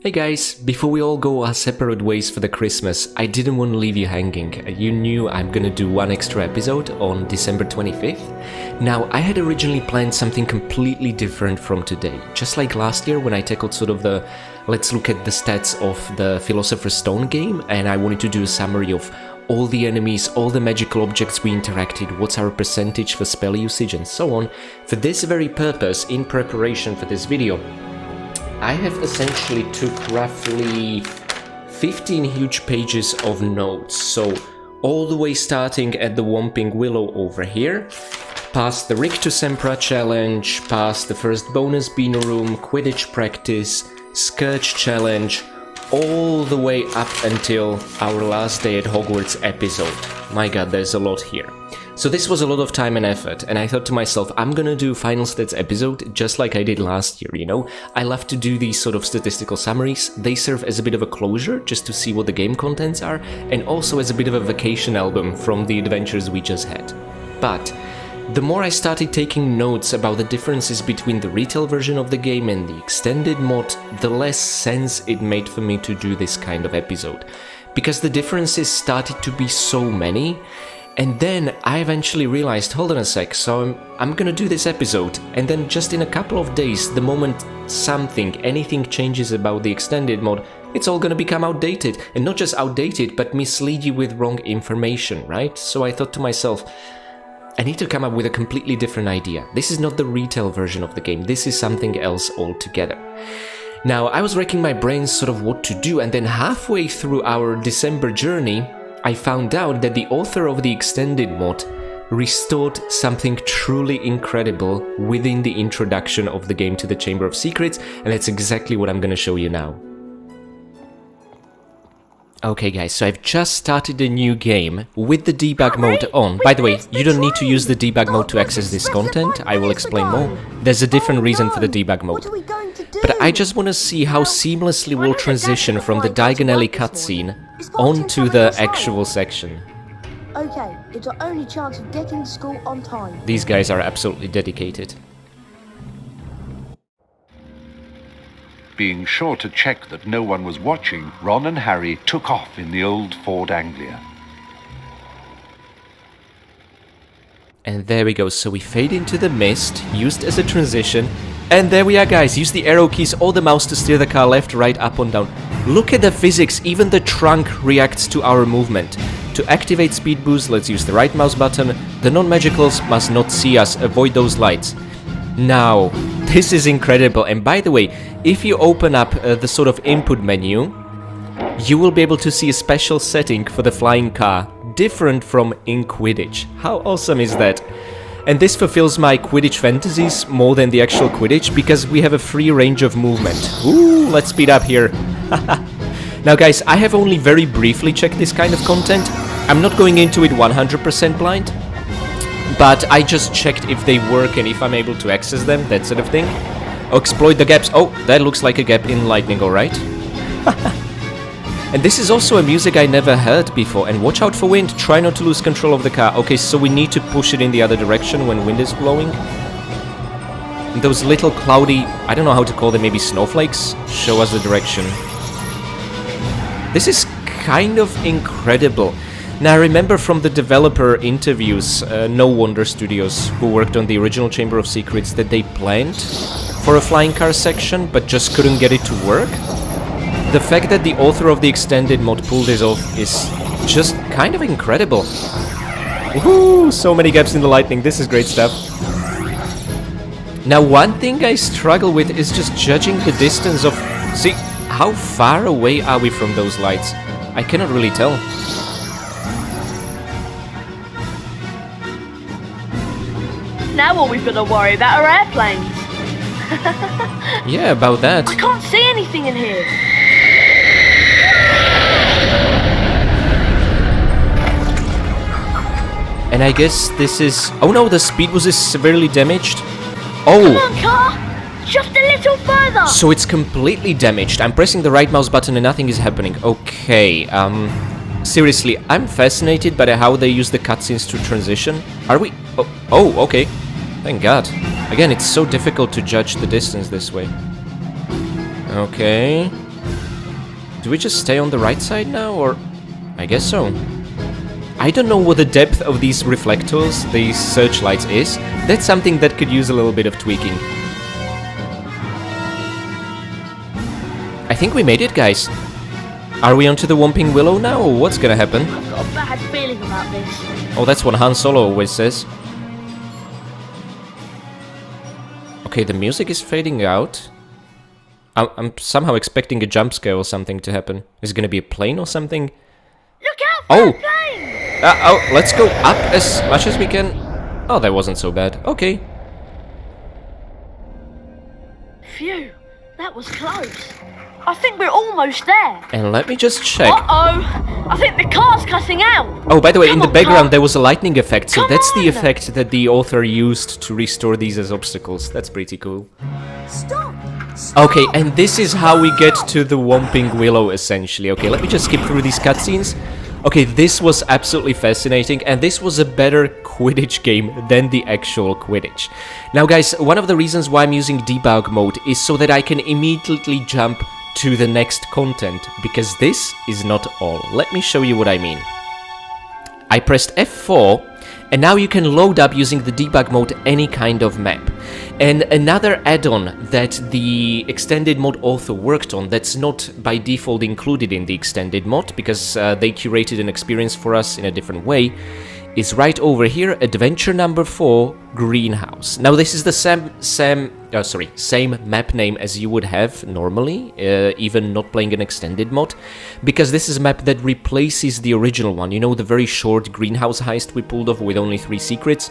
Hey guys, before we all go our separate ways for the Christmas, I didn't want to leave you hanging. You knew I'm gonna do one extra episode on December 25th. Now, I had originally planned something completely different from today. Just like last year when I tackled sort of the let's look at the stats of the Philosopher's Stone game, and I wanted to do a summary of all the enemies, all the magical objects we interacted, what's our percentage for spell usage and so on. For this very purpose, in preparation for this video, I have essentially took roughly 15 huge pages of notes, so all the way starting at the Whomping Willow over here, past the Rick to Sempra challenge, past the first bonus Beano Room, Quidditch practice, Scourge challenge, all the way up until our last day at Hogwarts episode. My god, there's a lot here. So this was a lot of time and effort, and I thought to myself, I'm gonna do Final Stats episode just like I did last year, you know? I love to do these sort of statistical summaries. They serve as a bit of a closure, just to see what the game contents are, and also as a bit of a vacation album from the adventures we just had. But the more I started taking notes about the differences between the retail version of the game and the extended mod, the less sense it made for me to do this kind of episode. Because the differences started to be so many. And then I eventually realized, hold on a sec, so I'm gonna do this episode, and then just in a couple of days, the moment anything changes about the extended mod, it's all gonna become outdated. And not just outdated, but mislead you with wrong information, right? So I thought to myself, I need to come up with a completely different idea. This is not the retail version of the game, this is something else altogether. Now, I was racking my brains sort of what to do, and then halfway through our December journey, I found out that the author of the extended mod restored something truly incredible within the introduction of the game to the Chamber of Secrets, and that's exactly what I'm gonna show you now. Okay guys, so I've just started a new game with the debug mode on. By the way, you don't need to use the debug mode to access this content, I will explain more. There's a different reason for the debug mode. But I just want to see how seamlessly we'll transition from the Diagon Alley cutscene onto the actual section. Okay, it's our only chance of getting to school on time. These guys are absolutely dedicated. Being sure to check that no one was watching, Ron and Harry took off in the old Ford Anglia. And there we go, so we fade into the mist, used as a transition, and there we are guys, use the arrow keys or the mouse to steer the car left, right, up and down. Look at the physics, even the trunk reacts to our movement. To activate speed boost, let's use the right mouse button. The non-magicals must not see us, avoid those lights. Now, this is incredible, and by the way, if you open up the sort of input menu, you will be able to see a special setting for the flying car, different from in Quidditch. How awesome is that? And this fulfills my Quidditch fantasies more than the actual Quidditch, because we have a free range of movement. Ooh, let's speed up here. Now guys, I have only very briefly checked this kind of content. I'm not going into it 100% blind, but I just checked if they work and if I'm able to access them, that sort of thing. Exploit the gaps. Oh, that looks like a gap in lightning, alright. And this is also a music I never heard before. And watch out for wind, try not to lose control of the car. Okay, so we need to push it in the other direction when wind is blowing. And those little cloudy, I don't know how to call them, maybe snowflakes, show us the direction. This is kind of incredible. Now I remember from the developer interviews, No Wonder Studios, who worked on the original Chamber of Secrets, that they planned for a flying car section, but just couldn't get it to work. The fact that the author of the extended mod pulled this off is just kind of incredible. Woohoo! So many gaps in the lightning, this is great stuff. Now one thing I struggle with is just judging the distance of... See, how far away are we from those lights? I cannot really tell. Now all we've got to worry about are airplanes. Yeah, about that. I can't see anything in here. And I guess this is... Oh no, the speed boost is severely damaged. Come Oh! on, car! Just a little further! So it's completely damaged. I'm pressing the right mouse button and nothing is happening. Okay, seriously, I'm fascinated by how they use the cutscenes to transition. Are we... Oh, okay. Thank God. Again, it's so difficult to judge the distance this way. Okay. Do we just stay on the right side now, or... I guess so. I don't know what the depth of these reflectors, these searchlights is. That's something that could use a little bit of tweaking. I think we made it, guys. Are we onto the Whomping Willow now, or what's gonna happen? I've got a bad feeling about this. Oh, that's what Han Solo always says. Okay, the music is fading out. I'm somehow expecting a jump scare or something to happen. Is it gonna be a plane or something? Look out for Oh! the plane! Oh, let's go up as much as we can. Oh, that wasn't so bad. Okay. Phew, that was close. I think we're almost there. And let me just check. Uh-oh! I think the car's cutting out. Oh, by the way, in Come the on, background car. there was a lightning effect, so Come that's the on. effect that the author used to restore these as obstacles. That's pretty cool. Stop! Stop! Okay, and this is how we get to the Whomping Willow, essentially. Okay, let me just skip through these cutscenes. Okay, this was absolutely fascinating, and this was a better Quidditch game than the actual Quidditch. Now, guys, one of the reasons why I'm using debug mode is so that I can immediately jump to the next content, because this is not all. Let me show you what I mean. I pressed F4, and now you can load up using the debug mode any kind of map. And another add-on that the extended mod author worked on that's not by default included in the extended mod, because they curated an experience for us in a different way, is right over here, Adventure number 4, Greenhouse. Now this is the same map name as you would have normally, even not playing an extended mod, because this is a map that replaces the original one. You know, the very short greenhouse heist we pulled off with only 3 secrets?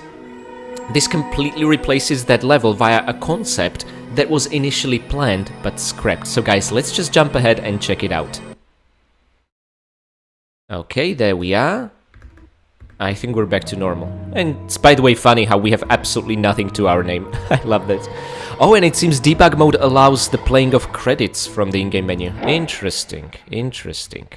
This completely replaces that level via a concept that was initially planned but scrapped. So guys, let's just jump ahead and check it out. Okay, there we are. I think we're back to normal. And it's, by the way, funny how we have absolutely nothing to our name. I love that. Oh, and it seems debug mode allows the playing of credits from the in-game menu. Interesting, interesting.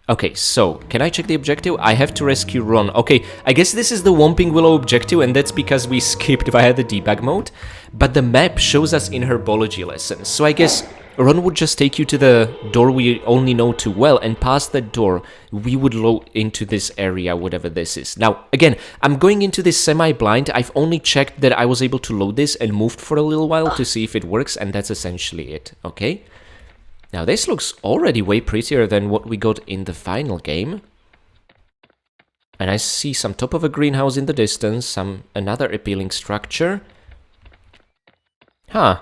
Okay, so, can I check the objective? I have to rescue Ron. Okay, I guess this is the Whomping Willow objective, and that's because we skipped via the debug mode. But the map shows us in herbology lessons, so I guess Ron would just take you to the door we only know too well, and past that door, we would load into this area, whatever this is. Now, again, I'm going into this semi-blind. I've only checked that I was able to load this and moved for a little while to see if it works, and that's essentially it, okay? Now, this looks already way prettier than what we got in the final game. And I see some top of a greenhouse in the distance, another appealing structure. Huh.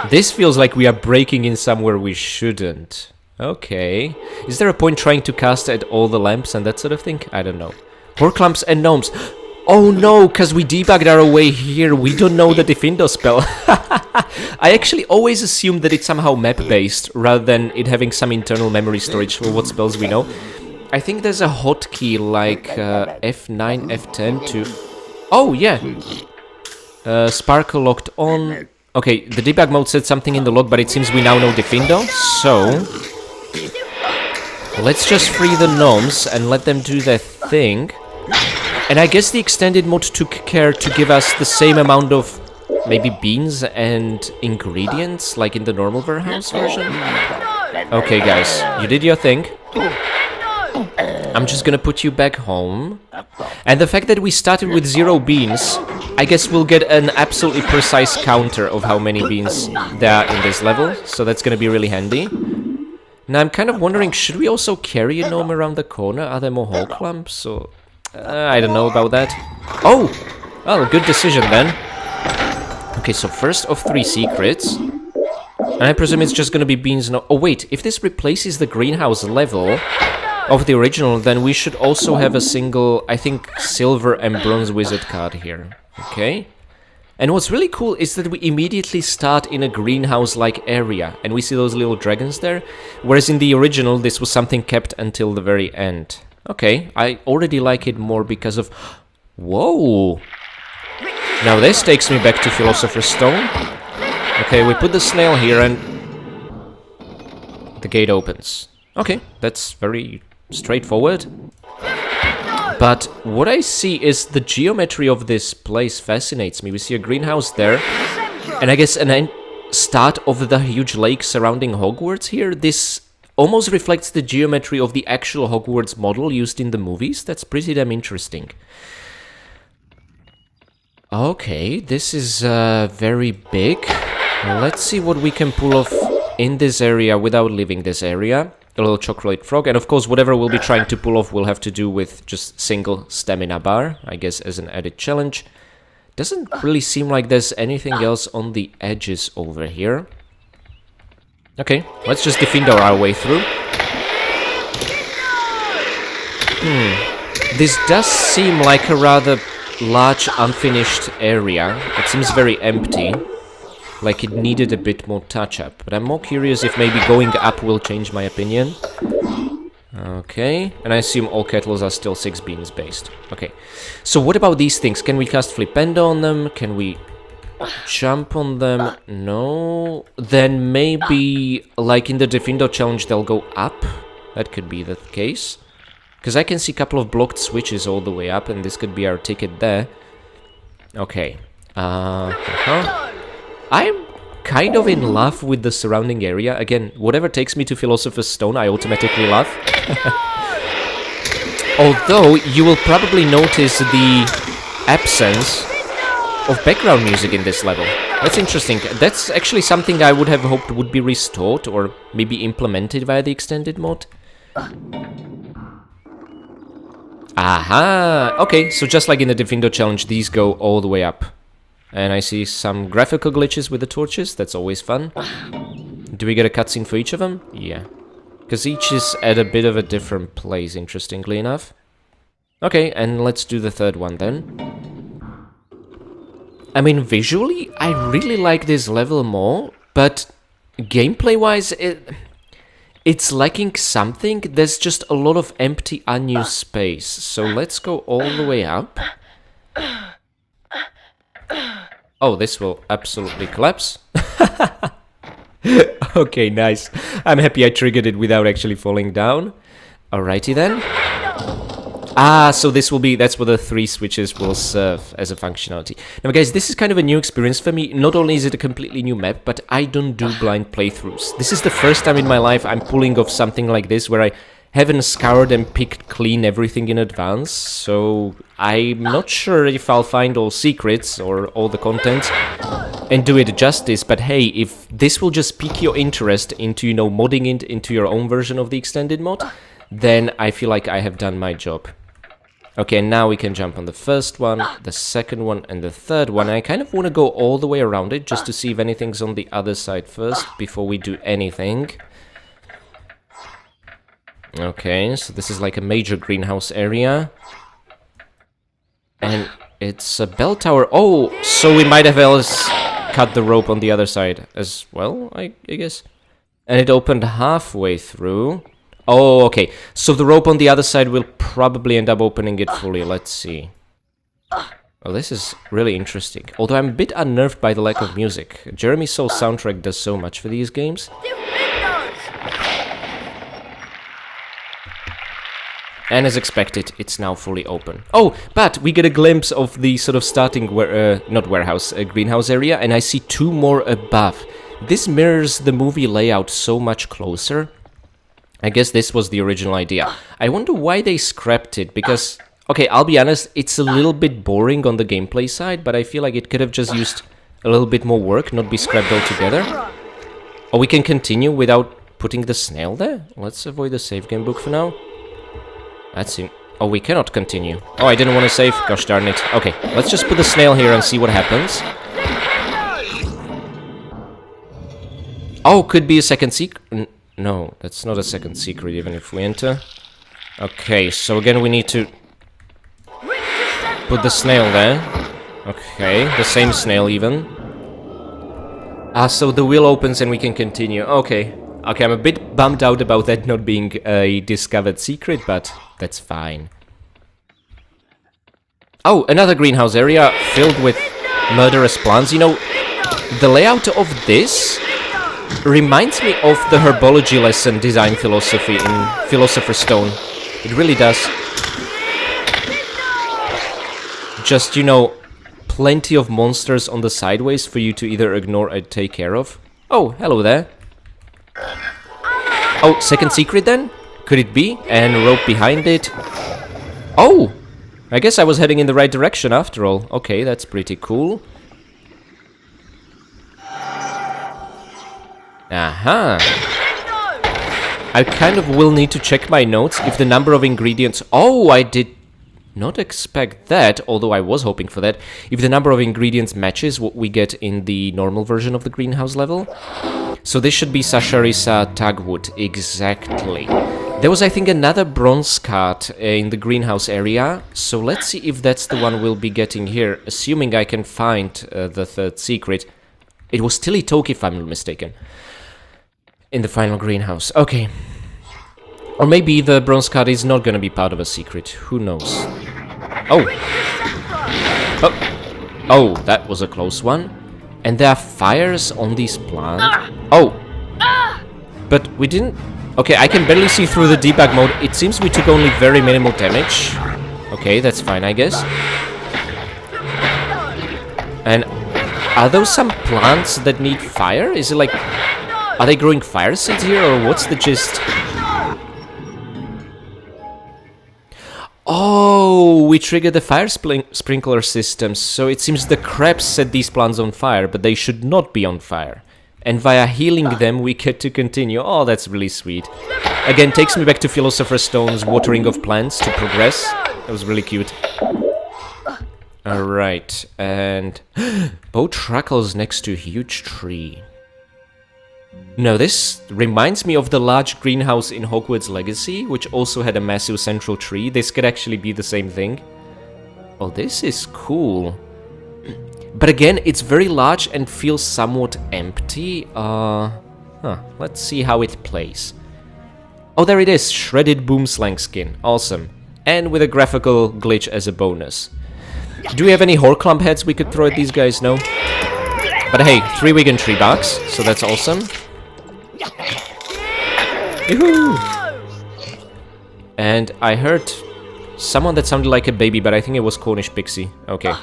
This feels like we are breaking in somewhere we shouldn't. Okay. Is there a point trying to cast at all the lamps and that sort of thing? I don't know. Horcrux and gnomes. Oh no, because we debugged our way here. We don't know the Diffindo spell. I actually always assumed that it's somehow map-based, rather than it having some internal memory storage for what spells we know. I think there's a hotkey like F9, F10 to... Oh, yeah. Sparkle locked on. Okay, the debug mode said something in the log, but it seems we now know Diffindo, so... let's just free the gnomes and let them do their thing. And I guess the extended mod took care to give us the same amount of maybe beans and ingredients like in the normal warehouse version. Okay guys, you did your thing. I'm just gonna put you back home. And the fact that we started with 0 beans, I guess we'll get an absolutely precise counter of how many beans there are in this level. So that's gonna be really handy. Now I'm kind of wondering, should we also carry a gnome around the corner? Are there more hole clumps? Or... I don't know about that. Oh! Well, good decision then. Okay, so first of 3 secrets. And I presume it's just gonna be beans no... Oh wait, if this replaces the greenhouse level of the original, then we should also have a single, I think, silver and bronze wizard card here. Okay? And what's really cool is that we immediately start in a greenhouse-like area, and we see those little dragons there, whereas in the original this was something kept until the very end. Okay, I already like it more because of... Whoa! Now this takes me back to Philosopher's Stone. Okay, we put the snail here and... the gate opens. Okay, that's very straightforward. But what I see is the geometry of this place fascinates me. We see a greenhouse there, and I guess an start of the huge lake surrounding Hogwarts here. This almost reflects the geometry of the actual Hogwarts model used in the movies. That's pretty damn interesting. Okay, this is very big. Let's see what we can pull off in this area without leaving this area. A little chocolate frog, and of course whatever we'll be trying to pull off will have to do with just single stamina bar, I guess, as an added challenge. Doesn't really seem like there's anything else on the edges over here. Okay, let's just Defender our way through. This does seem like a rather large unfinished area. It seems very empty. Like it needed a bit more touch-up. But I'm more curious if maybe going up will change my opinion. Okay, and I assume all kettles are still 6 beans based. Okay, so what about these things? Can we cast Flipendo on them? Can we jump on them? No. Then maybe, like in the Defender challenge, they'll go up. That could be the case. Because I can see a couple of blocked switches all the way up, and this could be our ticket there. Okay. I'm kind of in love with the surrounding area. Again, whatever takes me to Philosopher's Stone, I automatically love. Although, you will probably notice the absence of background music in this level. That's interesting. That's actually something I would have hoped would be restored or maybe implemented via the extended mod. Aha! Okay, so just like in the Defender challenge, these go all the way up. And I see some graphical glitches with the torches. That's always fun. Do we get a cutscene for each of them? Yeah. Because each is at a bit of a different place, interestingly enough. Okay, and let's do the third one then. I mean, visually, I really like this level more. But gameplay-wise, it's lacking something. There's just a lot of empty, unused space. So let's go all the way up. Oh, this will absolutely collapse. Okay, nice. I'm happy I triggered it without actually falling down. Alrighty then. Ah, so this will be, that's what the 3 switches will serve as a functionality. Now guys, this is kind of a new experience for me. Not only is it a completely new map, but I don't do blind playthroughs. This is the first time in my life I'm pulling off something like this where I haven't scoured and picked clean everything in advance, so I'm not sure if I'll find all secrets or all the content and do it justice, but hey, if this will just pique your interest into, you know, modding it into your own version of the extended mod, then I feel like I have done my job. Okay, now we can jump on the first one, the second one, and the third one. I kind of want to go all the way around it just to see if anything's on the other side first before we do anything. Okay, so this is like a major greenhouse area. And it's a bell tower. Oh, so we might have else cut the rope on the other side as well, I guess. And it opened halfway through. Oh, okay. So the rope on the other side will probably end up opening it fully. Let's see. Oh, this is really interesting. Although I'm a bit unnerved by the lack of music. Jeremy Soul's soundtrack does so much for these games. And as expected, it's now fully open. Oh, but we get a glimpse of the sort of starting, not warehouse, greenhouse area, and I see 2 more above. This mirrors the movie layout so much closer. I guess this was the original idea. I wonder why they scrapped it, because, okay, I'll be honest, it's a little bit boring on the gameplay side, but I feel like it could have just used a little bit more work, not be scrapped altogether. Or we can continue without putting the snail there? Let's avoid the save game book for now. That's it. Oh, we cannot continue. Oh, I didn't want to save. Gosh darn it. Okay, let's just put the snail here and see what happens. Oh, could be a second secret. No, that's not a second secret, even if we enter. Okay, so again we need to put the snail there. Okay, the same snail even. Ah, so the wheel opens and we can continue. Okay. Okay, I'm a bit bummed out about that not being a discovered secret, but that's fine. Oh, another greenhouse area filled with murderous plants. You know, the layout of this reminds me of the herbology lesson design philosophy in Philosopher's Stone. It really does. Just, you know, plenty of monsters on the sideways for you to either ignore or take care of. Oh, hello there. Oh, second secret then? Could it be? And rope behind it. Oh! I guess I was heading in the right direction after all. Okay, that's pretty cool. Aha! I kind of will need to check my notes if the number of ingredients... Oh, I did not expect that, although I was hoping for that. If the number of ingredients matches what we get in the normal version of the greenhouse level. So this should be Sasharisa Tagwood, exactly. There was, I think, another bronze card in the greenhouse area. So let's see if that's the one we'll be getting here, assuming I can find the third secret. It was Tilly-Toke, if I'm not mistaken, in the final greenhouse. Okay. Or maybe the bronze card is not going to be part of a secret. Who knows? Oh. Oh. Oh, that was a close one. And there are fires on these plants. Oh. But we didn't... Okay, I can barely see through the debug mode. It seems we took only very minimal damage. Okay, that's fine, I guess. And are those some plants that need fire? Is it like... Are they growing fire seeds here, or what's the gist? Oh, we triggered the fire sprinkler system, so it seems the crabs set these plants on fire, but they should not be on fire. And via healing them, we get to continue. Oh, that's really sweet. Again, takes me back to Philosopher's Stone's watering of plants to progress. That was really cute. Alright, and... Boat Truckle's next to a huge tree. No, this reminds me of the large greenhouse in Hogwarts Legacy, which also had a massive central tree. This could actually be the same thing. Oh, this is cool. But again, it's very large and feels somewhat empty. Let's see how it plays. Oh, there it is. Shredded Boomslang skin. Awesome. And with a graphical glitch as a bonus. Do we have any Horclump heads we could throw at these guys? No. But hey, 3 Wigan tree barks, so that's awesome. Yoo-hoo! And I heard someone that sounded like a baby, but I think it was Cornish Pixie. Okay.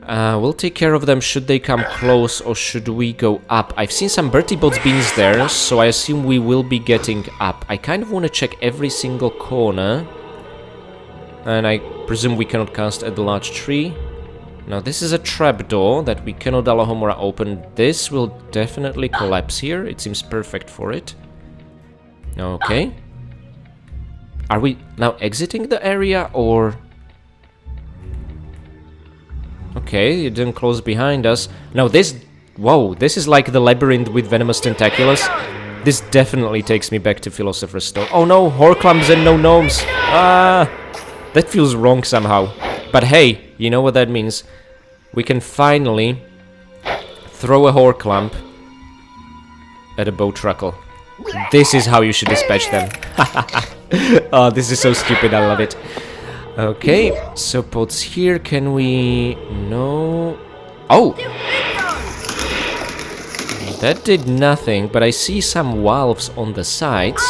We'll take care of them should they come close, or should we go up? I've seen some Bertie Bott's beans there, so I assume we will be getting up. I kind of want to check every single corner. And I presume we cannot cast at the large tree. Now this is a trapdoor that we cannot Alahomora open. This will definitely collapse here. It seems perfect for it. Okay. Are we now exiting the area, or... Okay, it didn't close behind us. Now this... Whoa, this is like the labyrinth with venomous tentaculars. This definitely takes me back to Philosopher's Stone. Oh no, Horclumps and no gnomes. Ah, that feels wrong somehow. But hey, you know what that means. We can finally throw a Horclump at a boat truckle. This is how you should dispatch them. Oh, this is so stupid, I love it. Okay, so pods here, can we... No... Oh! That did nothing, but I see some valves on the sides.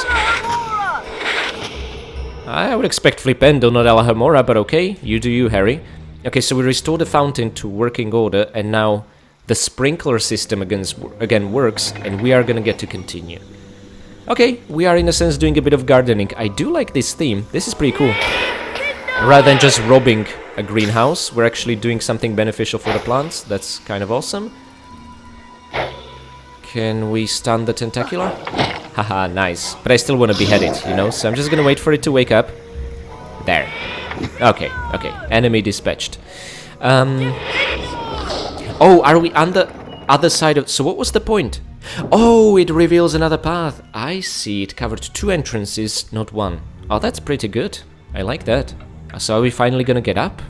I would expect Flipendo, not Alahomora, but okay, you do you, Harry. Okay, so we restore the fountain to working order, and now the sprinkler system again works, and we are gonna get to continue. Okay, we are in a sense doing a bit of gardening. I do like this theme, this is pretty cool. Rather than just robbing a greenhouse, we're actually doing something beneficial for the plants. That's kind of awesome. Can we stun the tentacular? Haha, nice. But I still want to behead it, you know? So I'm just gonna wait for it to wake up. There. Okay, okay. Enemy dispatched. Oh, are we on the other side of... So what was the point? Oh, it reveals another path. I see. It covered 2 entrances, not 1. Oh, that's pretty good. I like that. So are we finally gonna get up?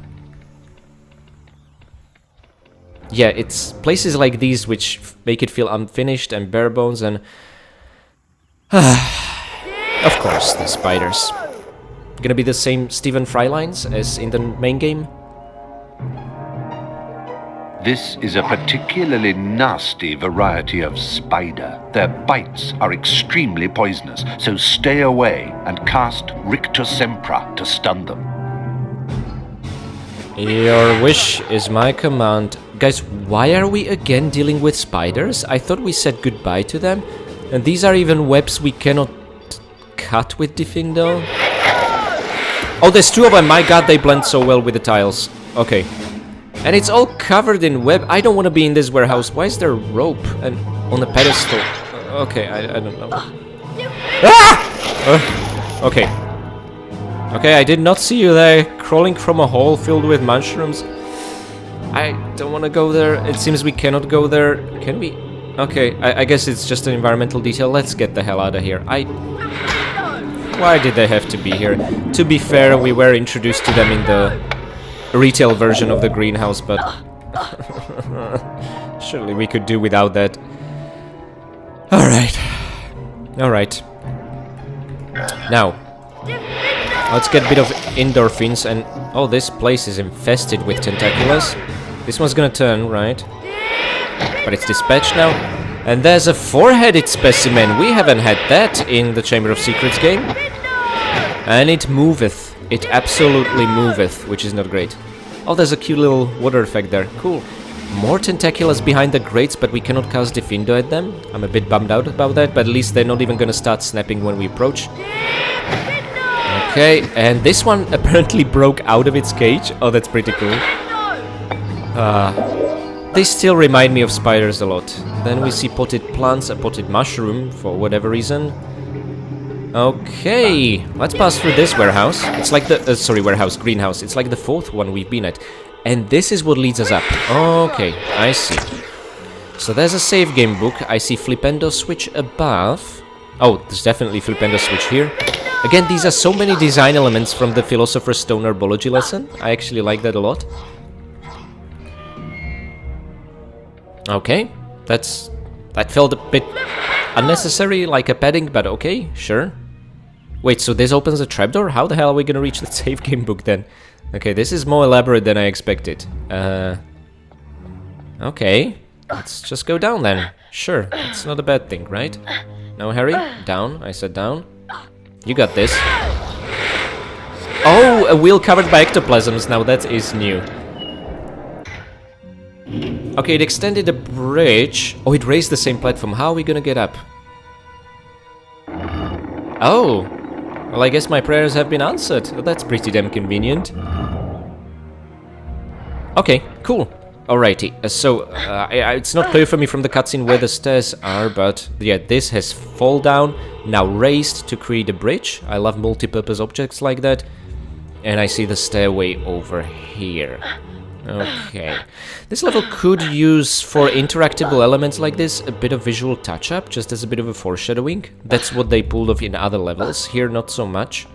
Yeah, it's places like these which make it feel unfinished and bare bones and... Of course, the spiders. Gonna be the same Stephen Fry lines as in the main game? This is a particularly nasty variety of spider. Their bites are extremely poisonous, so stay away and cast Rictus Sempra to stun them. Your wish is my command. Guys, why are we again dealing with spiders? I thought we said goodbye to them. And these are even webs we cannot cut with Diffindo. Oh, there's two of them. My god, they blend so well with the tiles. Okay. And it's all covered in web. I don't want to be in this warehouse. Why is there a rope and on a pedestal? Okay, I don't know. Ah! Okay. Okay, I did not see you there, crawling from a hole filled with mushrooms. I don't want to go there. It seems we cannot go there. Can we? Okay, I guess it's just an environmental detail. Let's get the hell out of here. Why did they have to be here? To be fair, we were introduced to them in the retail version of the greenhouse, but surely we could do without that. Alright. Alright. Now, let's get a bit of endorphins and... Oh, this place is infested with tentaculars. This one's gonna turn, right? But it's dispatched now. And there's a four-headed specimen. We haven't had that in the Chamber of Secrets game. And it moveth. It absolutely moveth, which is not great. Oh, there's a cute little water effect there. Cool. More tentaculars behind the grates, but we cannot cast Diffindo at them. I'm a bit bummed out about that, but at least they're not even gonna start snapping when we approach. Okay, and this one apparently broke out of its cage. Oh, that's pretty cool. They still remind me of spiders a lot. Then we see potted plants, a potted mushroom, for whatever reason. Okay, let's pass through this warehouse. It's like the, greenhouse. It's like the fourth one we've been at. And this is what leads us up. Okay, I see. So there's a save game book. I see Flipendo switch above. Oh, there's definitely Flipendo switch here. Again, these are so many design elements from the Philosopher's Stone Herbology lesson. I actually like that a lot. Okay, that felt a bit unnecessary, like a padding, but okay, sure. Wait, so this opens a trapdoor? How the hell are we gonna reach the save game book then? Okay, this is more elaborate than I expected. Okay, let's just go down then. Sure, it's not a bad thing, right? No, Harry? Down, I said down. You got this. Oh, a wheel covered by ectoplasms, now that is new. Okay, it extended a bridge. Oh, it raised the same platform. How are we gonna get up? Oh! Well, I guess my prayers have been answered. Well, that's pretty damn convenient. Okay, cool. Alrighty, so it's not clear for me from the cutscene where the stairs are, but yeah, this has fall down, now raised to create a bridge. I love multi-purpose objects like that. And I see the stairway over here. Okay. This level could use, for interactable elements like this, a bit of visual touch-up, just as a bit of a foreshadowing. That's what they pulled off in other levels. Here, not so much.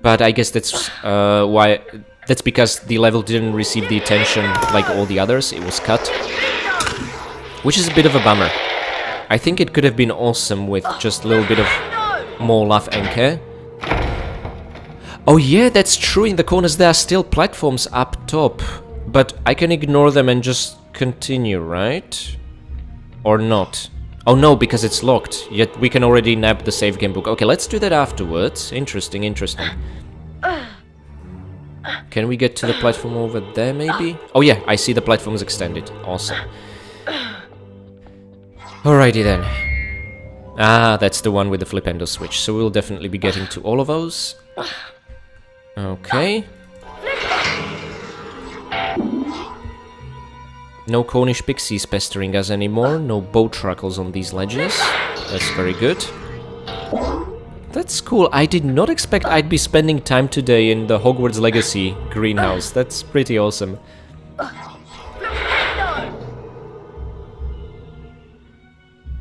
But I guess that's why... That's because the level didn't receive the attention like all the others. It was cut. Which is a bit of a bummer. I think it could have been awesome with just a little bit of more love and care. Oh yeah, that's true, in the corners there are still platforms up top. But I can ignore them and just continue, right? Or not? Oh no, because it's locked. Yet we can already nab the save game book. Okay, let's do that afterwards. Interesting, interesting. Can we get to the platform over there, maybe? Oh yeah, I see the platform's extended. Awesome. Alrighty then. Ah, that's the one with the Flipendo switch. So we'll definitely be getting to all of those. Okay. No Cornish pixies pestering us anymore. No boat truckles on these ledges. That's very good. That's cool. I did not expect I'd be spending time today in the Hogwarts Legacy greenhouse. That's pretty awesome.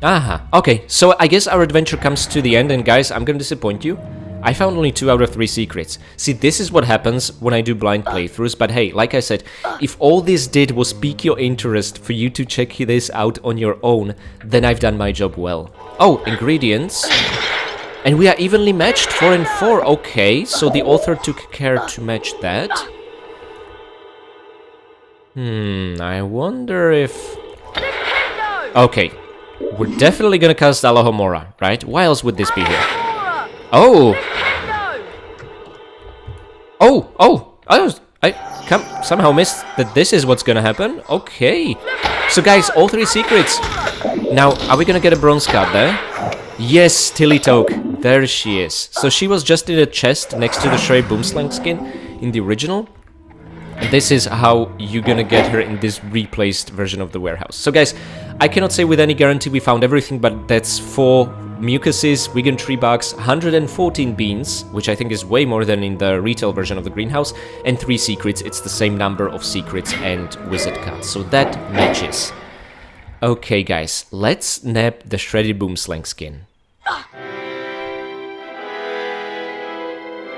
Aha. Okay, so I guess our adventure comes to the end, and guys, I'm gonna disappoint you. I found only 2 out of 3 secrets. See, this is what happens when I do blind playthroughs, but hey, like I said, if all this did was pique your interest for you to check this out on your own, then I've done my job well. Oh, ingredients. And we are evenly matched, 4 and 4. Okay, so the author took care to match that. I wonder if... Okay, we're definitely gonna cast Alohomora, right? Why else would this be here? Oh! I somehow missed that this is what's gonna happen. Okay. So guys, all 3 secrets. Now, are we gonna get a bronze card there? Yes, Tilly Toke. There she is. So she was just in a chest next to the Sherry Boomslang skin in the original. This is how you're gonna get her in this replaced version of the warehouse. So guys, I cannot say with any guarantee we found everything, but that's 4 mucuses, vegan tree bugs, 114 beans, which I think is way more than in the retail version of the greenhouse, and 3 secrets. It's the same number of secrets and wizard cards, so that matches. Okay guys, let's nab the shredded boomslang skin.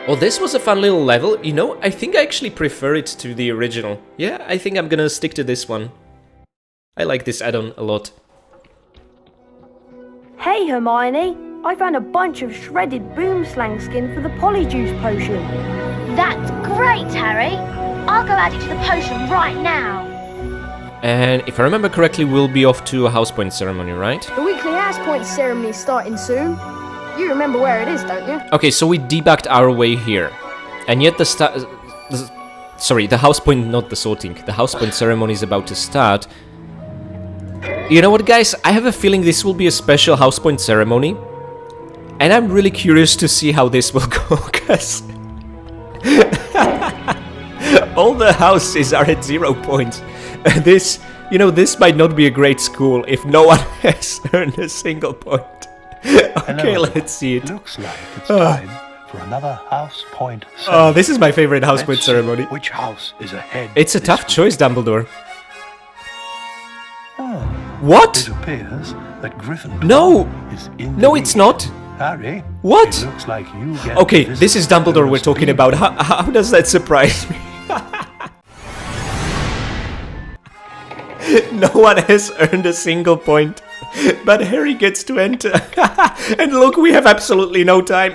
Oh, this was a fun little level. You know, I think I actually prefer it to the original. Yeah, I think I'm gonna stick to this one. I like this add-on a lot. Hey Hermione, I found a bunch of shredded boomslang skin for the polyjuice potion. That's great, Harry. I'll go add it to the potion right now. And if I remember correctly, we'll be off to a house point ceremony, right? The weekly house point ceremony is starting soon. You remember where it is, don't you? Okay, so we debugged our way here. And yet sorry, the house point, not the sorting. The house point ceremony is about to start. You know what, guys? I have a feeling this will be a special house point ceremony. And I'm really curious to see how this will go, because all the houses are at 0 points. This, you know, this might not be a great school if no one has earned a single point. Okay, let's see it. Looks like it's time for another house point ceremony. Oh, this is my favorite house point ceremony. Which house is ahead? It's a this tough week? choice, Dumbledore. Oh, What? it appears that Gryffindor No! is in the No, it's lead. not. Harry, What? it looks like you get Okay, to visit this is the Dumbledore we're first talking beam. about. How does that surprise me? No one has earned a single point, but Harry gets to enter. And look, we have absolutely no time.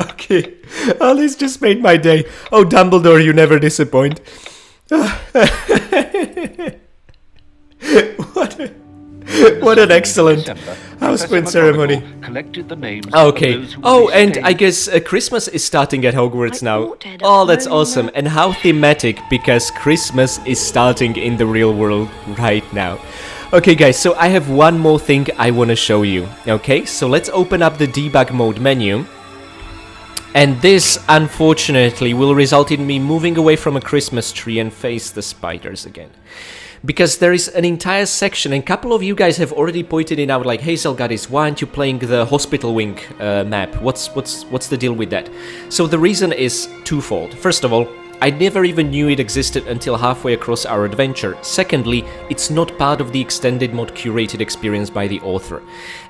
Okay, oh, this just made my day. Oh, Dumbledore, you never disappoint. What an excellent house point ceremony. Collected the names of Okay. those who Oh, faced and against I guess Christmas is starting at Hogwarts I now. thought I'd Oh, that's only awesome. And how thematic, because Christmas is starting in the real world right now. Okay, guys, so I have one more thing I want to show you. Okay, so let's open up the debug mode menu. And this, unfortunately, will result in me moving away from a Christmas tree and face the spiders again. Because there is an entire section, and a couple of you guys have already pointed it out, like, hey Zelgadis, why aren't you playing the Hospital Wing map? What's the deal with that? So the reason is twofold. First of all, I never even knew it existed until halfway across our adventure. Secondly, it's not part of the extended mod curated experience by the author.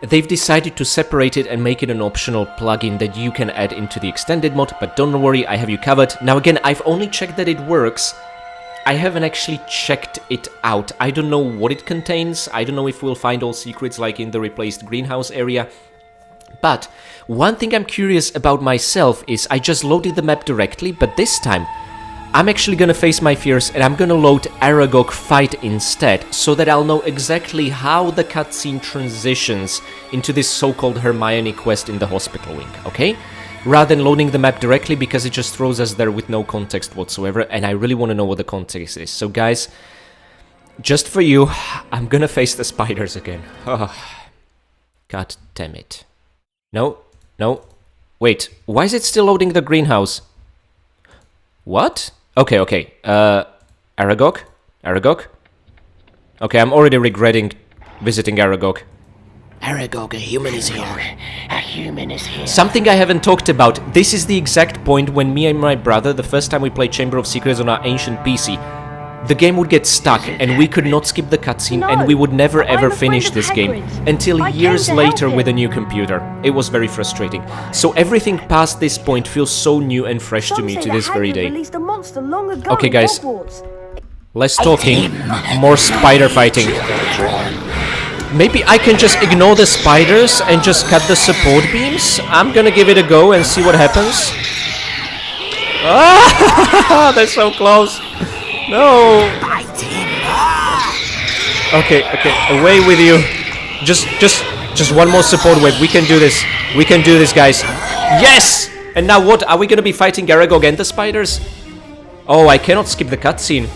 They've decided to separate it and make it an optional plugin that you can add into the extended mod, but don't worry, I have you covered. Now again, I've only checked that it works. I haven't actually checked it out. I don't know what it contains. I don't know if we'll find all secrets like in the replaced greenhouse area. But one thing I'm curious about myself is I just loaded the map directly, but this time I'm actually gonna face my fears and I'm gonna load Aragog Fight instead, so that I'll know exactly how the cutscene transitions into this so-called Hermione quest in the Hospital Wing, okay? Rather than loading the map directly, because it just throws us there with no context whatsoever, and I really want to know what the context is. So guys, just for you, I'm gonna face the spiders again. Oh, God damn it. No, wait, why is it still loading the greenhouse? What? Okay, Aragog? Okay, I'm already regretting visiting Aragog. Aragog, a human is here. A human is here. Something I haven't talked about. This is the exact point when me and my brother, the first time we played Chamber of Secrets on our ancient PC, the game would get stuck and we could not skip the cutscene and we would never ever finish this game until years later with a new computer. It was very frustrating. So everything past this point feels so new and fresh to me to this very day. Okay guys, less talking, more spider fighting. Maybe I can just ignore the spiders and just cut the support beams? I'm gonna give it a go and see what happens. Ah, that's so close. No. Okay, away with you. Just one more support wave. We can do this. We can do this, guys. Yes! And now what? Are we gonna be fighting Aragog and the spiders? Oh, I cannot skip the cutscene.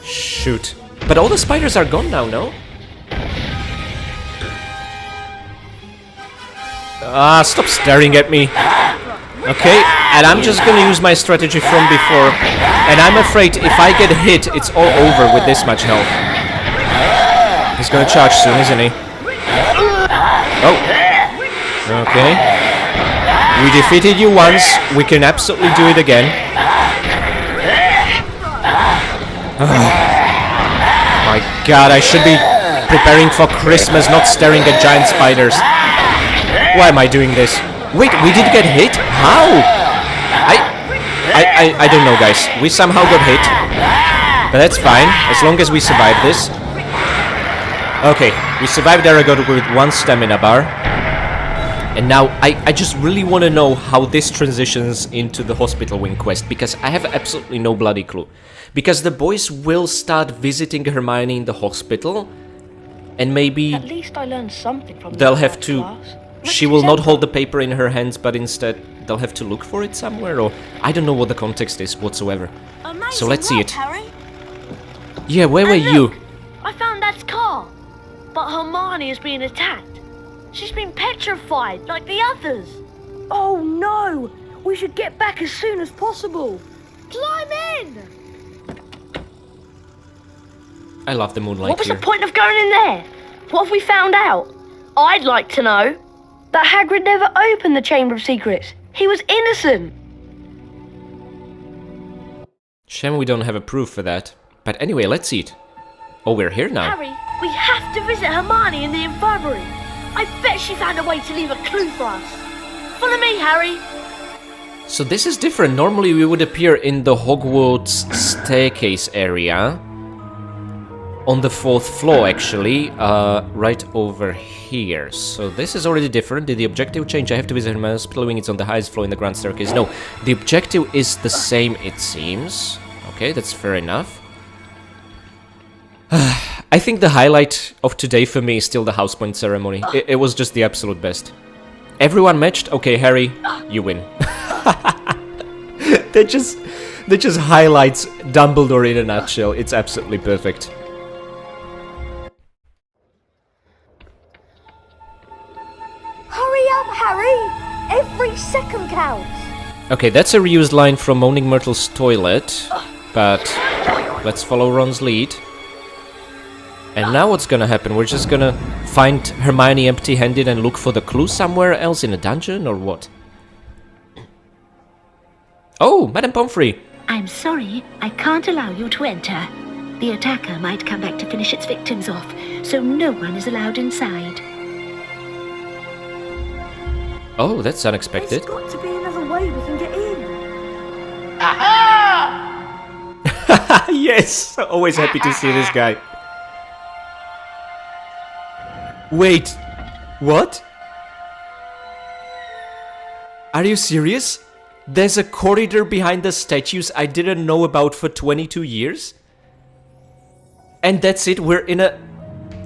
Shoot. But all the spiders are gone now, no? Ah, stop staring at me. Okay, and I'm just gonna use my strategy from before. And I'm afraid if I get hit, it's all over with this much health. He's gonna charge soon, isn't he? Oh. Okay. We defeated you once. We can absolutely do it again. My god, I should be preparing for Christmas, not staring at giant spiders. Why am I doing this? Wait, we did get hit? How? I don't know, guys. We somehow got hit. But that's fine, as long as we survive this. Okay, we survived Aragog with 1 stamina bar. And now, I just really want to know how this transitions into the hospital wing quest, because I have absolutely no bloody clue. Because the boys will start visiting Hermione in the hospital, and maybe At least I learned something from they'll that have to... class. She will not hold the paper in her hands, but instead they'll have to look for it somewhere, or... I don't know what the context is whatsoever. Amazing So let's see work, it. Harry. Yeah, where were And you? look, I found Dad's car. But Hermione is being attacked. She's been petrified like the others. Oh no! We should get back as soon as possible. Climb in! I love the moonlight What was here. the point of going in there? What have we found out? I'd like to know. That Hagrid never opened the Chamber of Secrets. He was innocent. Shame we don't have a proof for that. But anyway, let's see it. Oh, we're here now. Harry, we have to visit Hermione in the infirmary. I bet she found a way to leave a clue for us. Follow me, Harry. So this is different. Normally we would appear in the Hogwarts staircase area. On the 4th floor, actually. Right over here. So this is already different. Did the objective change? I have to visit Hermione Hospital wing. It's on the highest floor in the grand staircase. No, the objective is the same, it seems. Okay, that's fair enough. I think the highlight of today for me is still the house point ceremony. It was just the absolute best. Everyone matched? Okay, Harry, you win. that just highlights Dumbledore in a nutshell. It's absolutely perfect. Hurry up, Harry! Every second counts. Okay, that's a reused line from Moaning Myrtle's toilet. But let's follow Ron's lead. And now what's gonna happen? We're just gonna find Hermione empty-handed and look for the clue somewhere else in a dungeon, or what? Oh, Madame Pomfrey! I'm sorry, I can't allow you to enter. The attacker might come back to finish its victims off, so no one is allowed inside. Oh, that's unexpected. There's got to be another way we can get in. Yes! Always happy to see this guy. Wait, what? Are you serious? There's a corridor behind the statues I didn't know about for 22 years? And that's it, we're in a...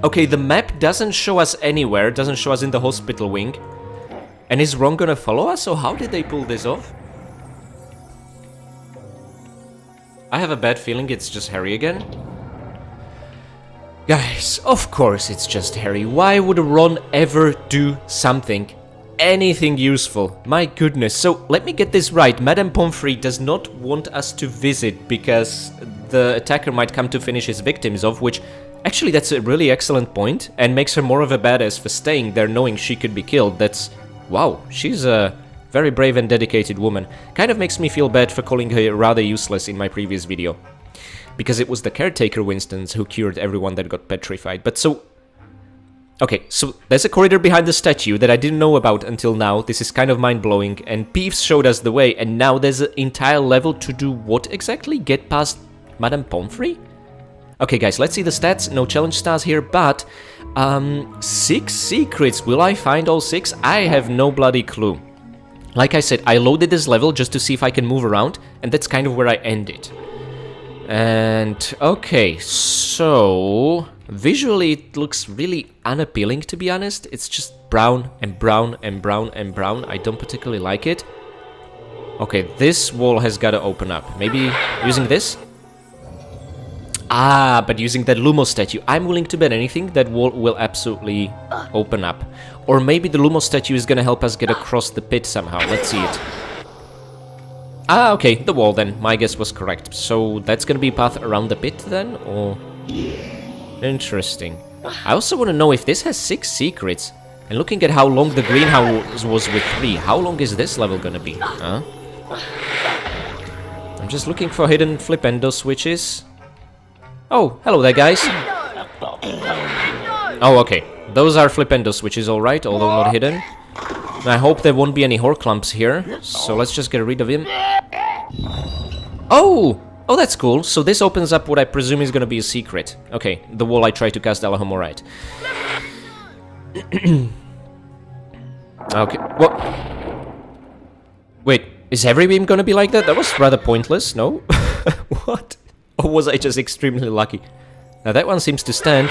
Okay, the map doesn't show us anywhere, doesn't show us in the hospital wing. And is Ron gonna follow us, or how did they pull this off? I have a bad feeling it's just Harry again. Guys, of course it's just Harry. Why would Ron ever do something? Anything useful? My goodness. So, let me get this right. Madame Pomfrey does not want us to visit because the attacker might come to finish his victims off, which... Actually, that's a really excellent point, and makes her more of a badass for staying there knowing she could be killed. That's... Wow, she's a very brave and dedicated woman. Kind of makes me feel bad for calling her rather useless in my previous video. Because it was the caretaker Winstons who cured everyone that got petrified. But so... Okay, so there's a corridor behind the statue that I didn't know about until now. This is kind of mind-blowing. And Peeves showed us the way. And now there's an entire level to do what exactly? Get past Madame Pomfrey? Okay, guys, let's see the stats. No challenge stars here, but... 6 secrets. Will I find all 6? I have no bloody clue. Like I said, I loaded this level just to see if I can move around. And that's kind of where I ended. And okay, so visually it looks really unappealing, to be honest. It's just brown and brown and brown and brown. I don't particularly like it. Okay, this wall has got to open up. Maybe using this? Ah, but using that Lumos statue. I'm willing to bet anything that wall will absolutely open up. Or maybe the Lumos statue is gonna help us get across the pit somehow. Let's see it. Ah, okay, the wall then. My guess was correct. So that's gonna be a path around the pit then? Or... Interesting. I also want to know if this has 6 secrets. And looking at how long the greenhouse was with 3, how long is this level gonna be? Huh? I'm just looking for hidden flipendo switches. Oh, hello there, guys. Oh, okay. Those are flipendo switches, alright, although not hidden. I hope there won't be any Horcrux here, so let's just get rid of him. Oh! Oh, that's cool. So this opens up what I presume is gonna be a secret. Okay, the wall I tried to cast Alahomorite. Okay, what? Wait, is every beam gonna be like that? That was rather pointless, no? What? Or was I just extremely lucky? Now that one seems to stand.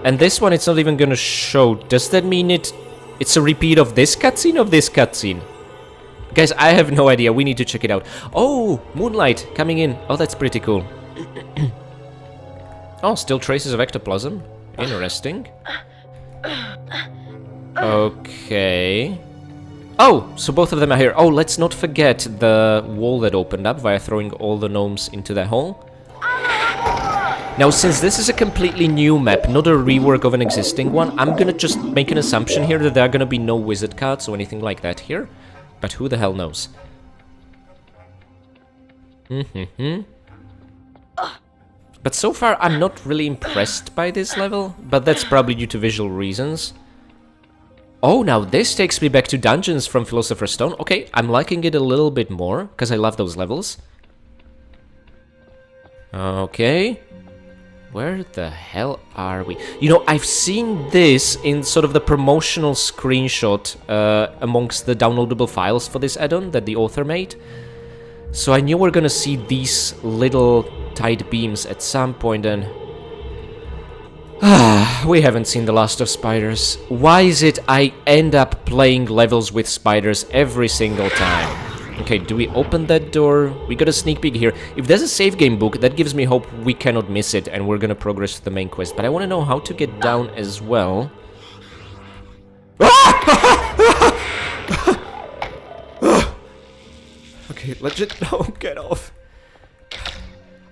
And this one, it's not even gonna show. Does that mean it's a repeat of this cutscene or this cutscene? Guys, I have no idea. We need to check it out. Oh, moonlight coming in. Oh, that's pretty cool. Oh, still traces of ectoplasm. Interesting. Okay. Oh, so both of them are here. Oh, let's not forget the wall that opened up via throwing all the gnomes into that hole. Now, since this is a completely new map, not a rework of an existing one, I'm gonna just make an assumption here that there are gonna be no wizard cards or anything like that here. But who the hell knows? But so far, I'm not really impressed by this level, but that's probably due to visual reasons. Oh, now this takes me back to dungeons from Philosopher's Stone. Okay, I'm liking it a little bit more, because I love those levels. Okay. Where the hell are we? You know, I've seen this in sort of the promotional screenshot amongst the downloadable files for this add-on that the author made. So I knew we're gonna see these little tight beams at some point and... we haven't seen the last of spiders. Why is it I end up playing levels with spiders every single time? Okay, do we open that door? We got a sneak peek here. If there's a save game book, that gives me hope we cannot miss it and we're gonna progress to the main quest. But I want to know how to get down as well. Okay, legit, no, get off.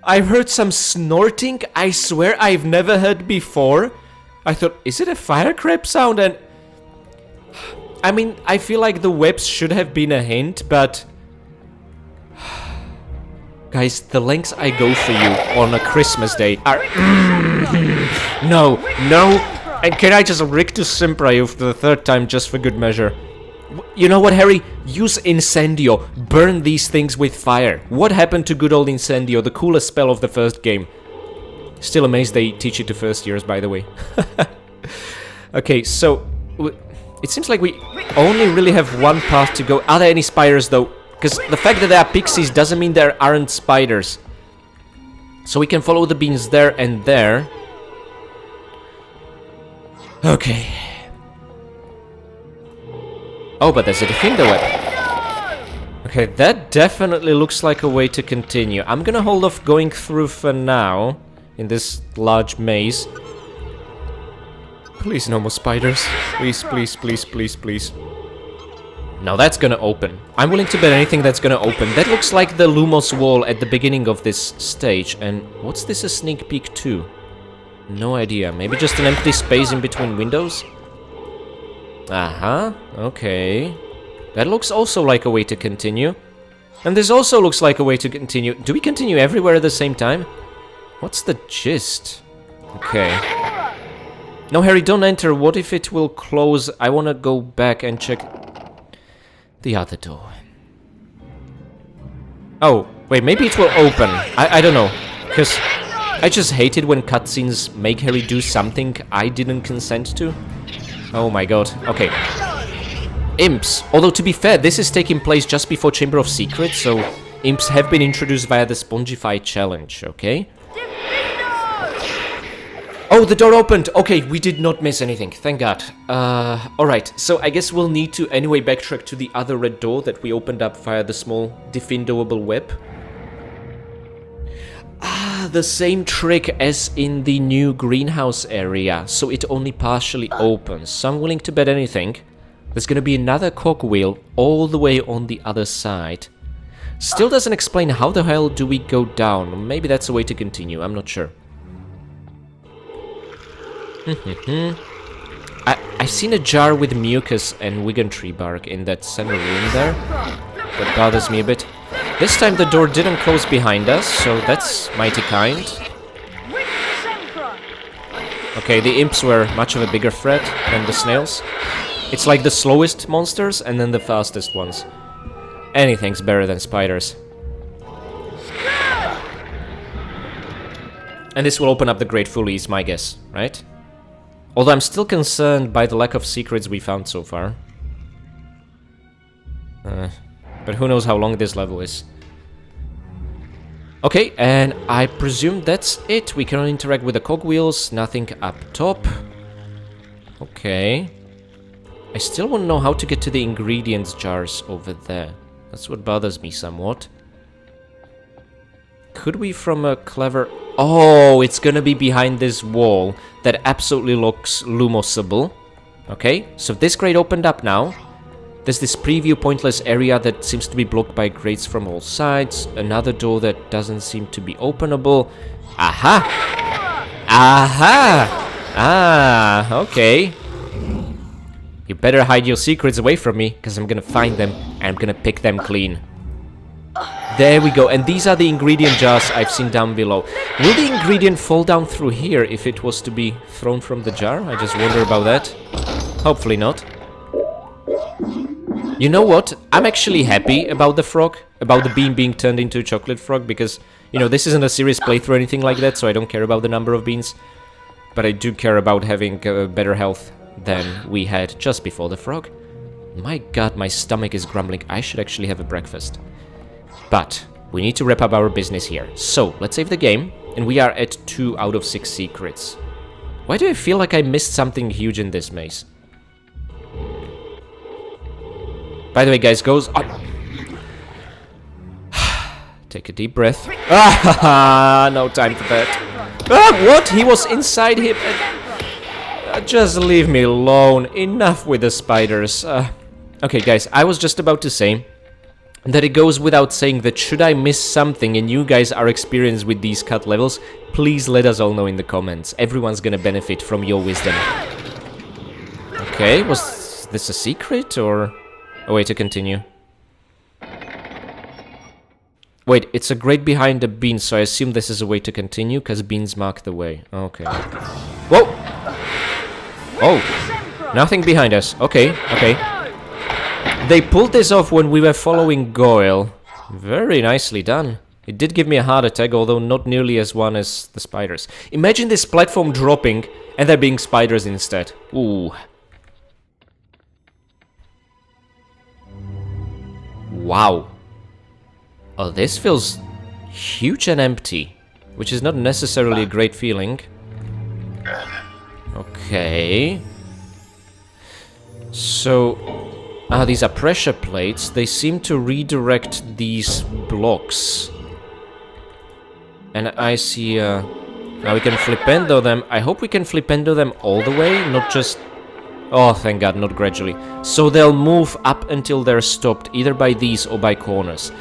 I've heard some snorting I swear I've never heard before. I thought, is it a fire crab sound? And I mean, I feel like the webs should have been a hint, but... Guys, the lengths I go for you on a Christmas day are... No, no! And can I just Rictus Sempra you for the 3rd time just for good measure? You know what, Harry? Use Incendio. Burn these things with fire. What happened to good old Incendio, the coolest spell of the first game? Still amazed they teach it to first years, by the way. Okay, so... It seems like we only really have one path to go. Are there any spiders, though? Because the fact that there are pixies doesn't mean there aren't spiders. So we can follow the beams there and there. Okay. Oh, but there's a defender web. Okay, that definitely looks like a way to continue. I'm gonna hold off going through for now in this large maze. Please, no more spiders. Please, please, please, please, please. Now that's gonna open. I'm willing to bet anything that's gonna open. That looks like the Lumos wall at the beginning of this stage. And what's this a sneak peek to? No idea. Maybe just an empty space in between windows? Uh-huh. Okay. That looks also like a way to continue. And this also looks like a way to continue. Do we continue everywhere at the same time? What's the gist? Okay. No, Harry, don't enter. What if it will close? I want to go back and check the other door. Oh, wait, maybe it will open. I don't know. Because I just hate it when cutscenes make Harry do something I didn't consent to. Oh my god. Okay. Imps. Although, to be fair, this is taking place just before Chamber of Secrets, so imps have been introduced via the Spongify challenge, okay? Oh, the door opened! Okay, we did not miss anything, thank God. Alright, so I guess we'll need to anyway backtrack to the other red door that we opened up via the small defindable web. Ah, the same trick as in the new greenhouse area, so it only partially opens. So I'm willing to bet anything. There's gonna be another cogwheel all the way on the other side. Still doesn't explain how the hell do we go down. Maybe that's a way to continue, I'm not sure. I've seen a jar with mucus and Wigan tree bark in that center room there. That bothers me a bit. This time the door didn't close behind us, so that's mighty kind. Okay, the imps were much of a bigger threat than the snails. It's like the slowest monsters and then the fastest ones. Anything's better than spiders. And this will open up the Great Fully, is my guess, right? Although I'm still concerned by the lack of secrets we found so far. But who knows how long this level is. Okay, and I presume that's it. We can interact with the cogwheels, nothing up top. Okay. I still want to know how to get to the ingredients jars over there. That's what bothers me somewhat. Could we from a clever... Oh, it's gonna be behind this wall that absolutely looks lumosable. Okay, so this grate opened up now. There's this preview pointless area that seems to be blocked by grates from all sides. Another door that doesn't seem to be openable. Aha! Aha! Ah, okay. You better hide your secrets away from me, because I'm gonna find them and I'm gonna pick them clean. There we go, and these are the ingredient jars I've seen down below. Will the ingredient fall down through here if it was to be thrown from the jar? I just wonder about that. Hopefully not. You know what? I'm actually happy about the frog, about the bean being turned into a chocolate frog, because, you know, this isn't a serious playthrough or anything like that, so I don't care about the number of beans. But I do care about having better health than we had just before the frog. My god, my stomach is grumbling. I should actually have a breakfast. But we need to wrap up our business here. So, let's save the game, and we are at 2 out of 6 secrets. Why do I feel like I missed something huge in this maze? By the way, guys, goes up. Take a deep breath. Ah, no time for that. Ah, what? He was inside him. Just leave me alone. Enough with the spiders. Okay, guys, I was just about to say that it goes without saying that should I miss something and you guys are experienced with these cut levels, please let us all know in the comments. Everyone's gonna benefit from your wisdom. Okay, was this a secret or a way to continue? Wait, it's a grate behind the beans, so I assume this is a way to continue, because beans mark the way. Okay. Whoa! Oh! Nothing behind us. Okay, okay. They pulled this off when we were following Goyle. Very nicely done. It did give me a heart attack, although not nearly as one as the spiders. Imagine this platform dropping, and there being spiders instead. Ooh. Wow. Oh, this feels huge and empty, which is not necessarily a great feeling. Okay. So, these are pressure plates. They seem to redirect these blocks. And I see, now we can flipendo them. I hope we can flipendo them all the way, not just... Oh, thank God, not gradually. So they'll move up until they're stopped, either by these or by corners.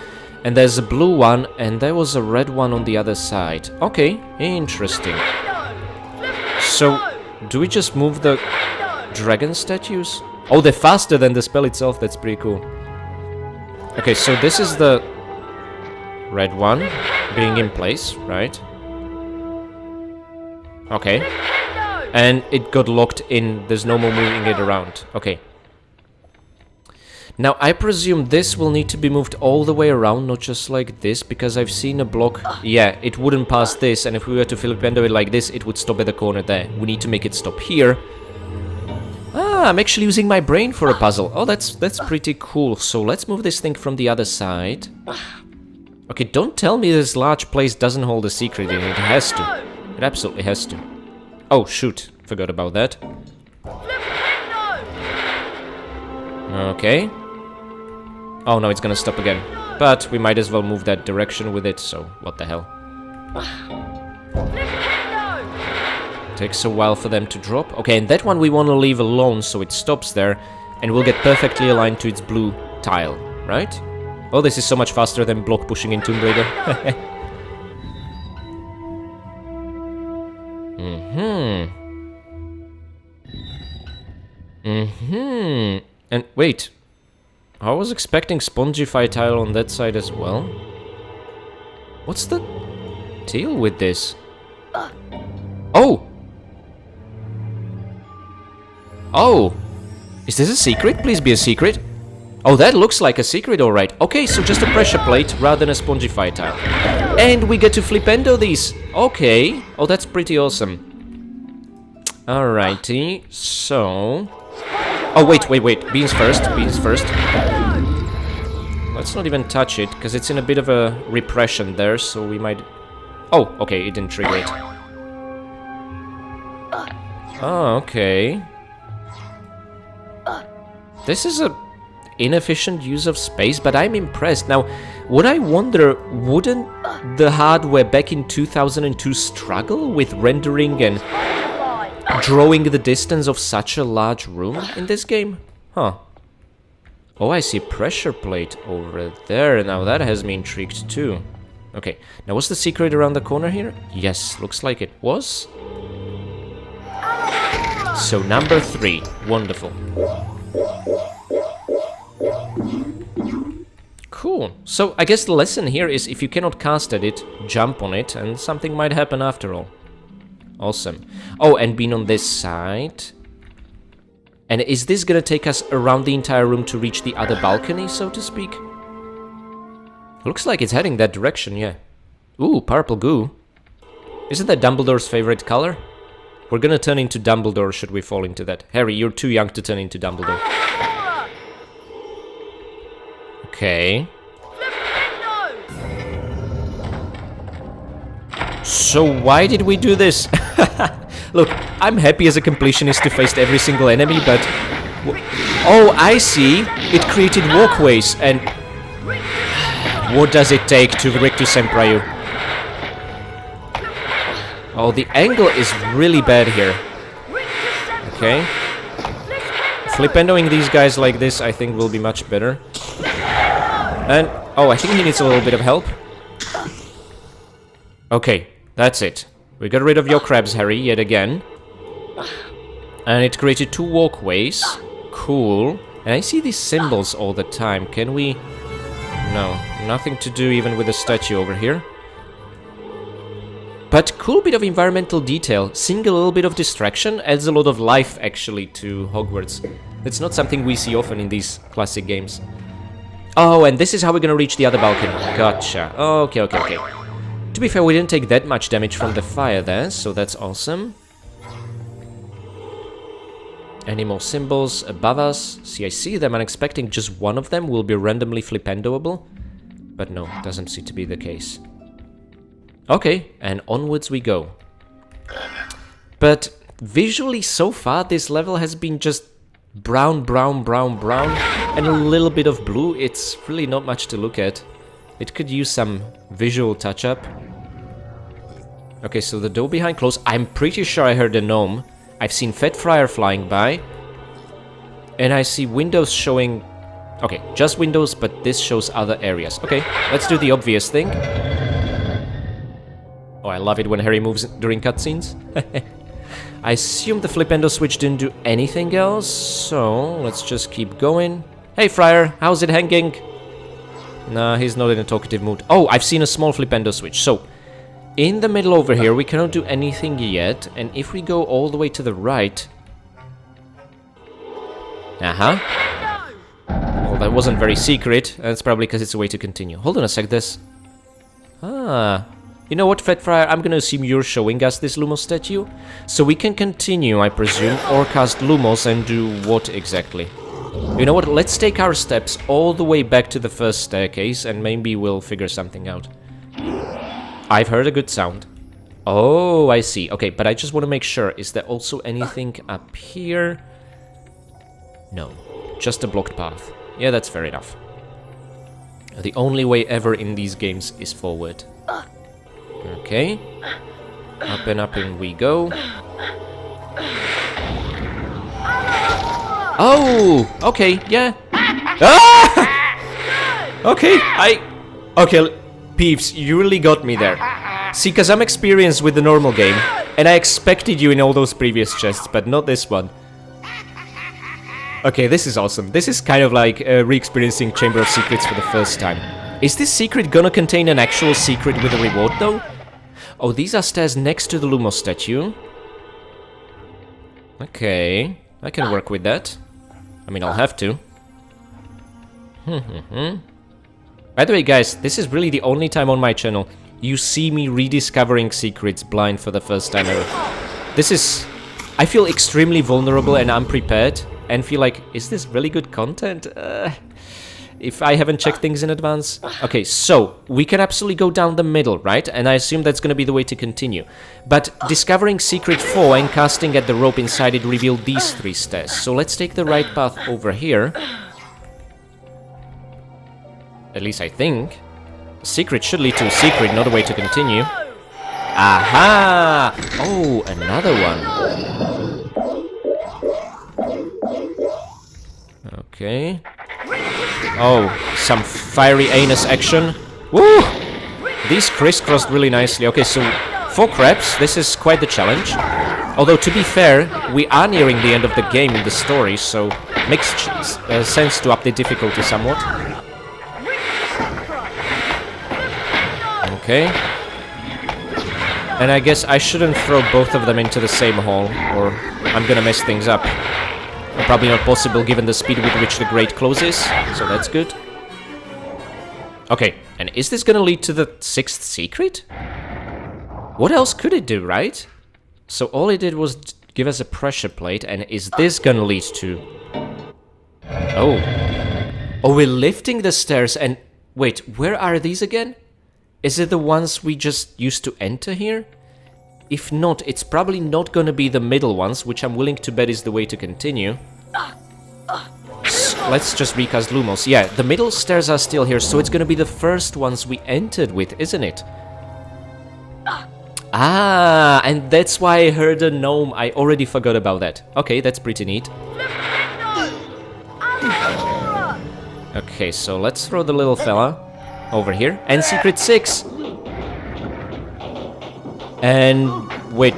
And there's a blue one, and there was a red one on the other side. Okay, interesting. So, do we just move the dragon statues? Oh, they're faster than the spell itself, that's pretty cool. Okay, so this is the red one being in place, right? Okay. And it got locked in, there's no more moving it around. Okay. Now, I presume this will need to be moved all the way around, not just like this, because I've seen a block... Yeah, it wouldn't pass this, and if we were to flipendo it like this, it would stop at the corner there. We need to make it stop here. Ah, I'm actually using my brain for a puzzle. Oh, that's pretty cool. So let's move this thing from the other side. Okay, don't tell me this large place doesn't hold a secret in it. It has to. It absolutely has to. Oh, shoot. Forgot about that. Okay. Oh, no, it's gonna stop again. But we might as well move that direction with it, so what the hell. Takes a while for them to drop. Okay, and that one we want to leave alone so it stops there, and we'll get perfectly aligned to its blue tile, right? Oh, this is so much faster than block pushing in Tomb Raider. And wait, I was expecting Spongify tile on that side as well. What's the deal with this? Oh! Oh! Is this a secret? Please be a secret. Oh, that looks like a secret, alright. Okay, so just a pressure plate rather than a Spongify tile. And we get to flipendo these. Okay. Oh, that's pretty awesome. Alrighty, so... Oh, wait. Beans first. Let's not even touch it, because it's in a bit of a repression there, so we might... Oh, okay, it didn't trigger it. Oh, okay. This is a inefficient use of space, but I'm impressed. Now, would I wonder, wouldn't the hardware back in 2002 struggle with rendering and drawing the distance of such a large room in this game? Huh. Oh, I see a pressure plate over there. Now that has me intrigued too. Okay, now what's the secret around the corner here? Yes, looks like it was. So number 3, wonderful. Cool. So I guess the lesson here is if you cannot cast at it, jump on it and something might happen after all. Awesome. Oh, and being on this side. And is this gonna take us around the entire room to reach the other balcony, so to speak? Looks like it's heading that direction, yeah. Ooh, purple goo. Isn't that Dumbledore's favorite color? We're gonna turn into Dumbledore should we fall into that. Harry, you're too young to turn into Dumbledore. Okay. So why did we do this? Look, I'm happy as a completionist to face every single enemy, but... Oh, I see! It created walkways, and... What does it take to Rictus Semprayu? Oh, the angle is really bad here. Okay. Flipendoing these guys like this, I think, will be much better. And... Oh, I think he needs a little bit of help. Okay, that's it. We got rid of your crabs, Harry, yet again. And it created 2 walkways. Cool. And I see these symbols all the time. Can we... No, nothing to do even with the statue over here. But cool bit of environmental detail. Seeing a little bit of distraction adds a lot of life, actually, to Hogwarts. It's not something we see often in these classic games. Oh, and this is how we're gonna reach the other balcony. Gotcha. Okay. To be fair, we didn't take that much damage from the fire there, so that's awesome. Any more symbols above us? See, I see them. I'm expecting just one of them will be randomly flipendoable. But no, doesn't seem to be the case. Okay, and onwards we go. But visually, so far, this level has been just brown, and a little bit of blue. It's really not much to look at. It could use some visual touch-up. Okay, so the door behind closed. I'm pretty sure I heard a gnome. I've seen Fat Friar flying by. And I see windows showing... Okay, just windows, but this shows other areas. Okay, let's do the obvious thing. Oh, I love it when Harry moves during cutscenes. I assume the flipendo switch didn't do anything else, so let's just keep going. Hey, Friar, how's it hanging? Nah, he's not in a talkative mood. Oh, I've seen a small flipendo switch. So, in the middle over here, we cannot do anything yet. And if we go all the way to the right... Well, that wasn't very secret. That's probably because it's a way to continue. Hold on a sec, this... You know what, Fat Friar? I'm gonna assume you're showing us this Lumos statue. So we can continue, I presume, or cast Lumos and do what exactly? You know what, let's take our steps all the way back to the first staircase and maybe we'll figure something out. I've heard a good sound. Oh, I see. Okay, but I just want to make sure. Is there also anything up here? No. Just a blocked path. Yeah, that's fair enough. The only way ever in these games is forward. Okay. Up and we go. Oh! Okay, yeah. Ah! Okay, Okay, Peeves, you really got me there. See, because I'm experienced with the normal game, and I expected you in all those previous chests, but not this one. Okay, this is awesome. This is kind of like re-experiencing Chamber of Secrets for the first time. Is this secret gonna contain an actual secret with a reward, though? Oh, these are stairs next to the Lumos statue. Okay, I can work with that. I mean, I'll have to. By the way, guys, this is really the only time on my channel you see me rediscovering secrets blind for the first time ever. This is... I feel extremely vulnerable and unprepared, and feel like, is this really good content? If I haven't checked things in advance. Okay, so, we can absolutely go down the middle, right? And I assume that's gonna be the way to continue. But discovering Secret 4 and casting at the rope inside it revealed these 3 stairs. So let's take the right path over here. At least I think. Secret should lead to a secret, not a way to continue. Aha! Oh, another one. Okay. Oh, some fiery anus action. Woo! These crisscrossed really nicely. Okay, so 4 crabs. This is quite the challenge. Although, to be fair, we are nearing the end of the game in the story, so makes sense to up the difficulty somewhat. Okay. And I guess I shouldn't throw both of them into the same hole, or I'm gonna mess things up. Probably not possible given the speed with which the grate closes, so that's good. Okay, and is this gonna lead to the 6th secret? What else could it do, right? So all it did was give us a pressure plate, and is this gonna lead to... Oh. Oh, we're lifting the stairs and... Wait, where are these again? Is it the ones we just used to enter here? If not, it's probably not gonna be the middle ones, which I'm willing to bet is the way to continue. Let's just recast Lumos. Yeah, the middle stairs are still here, so it's gonna be the first ones we entered with, isn't it? Ah, and that's why I heard a gnome. I already forgot about that. Okay, that's pretty neat. Okay, so let's throw the little fella over here. And Secret 6! And... wait...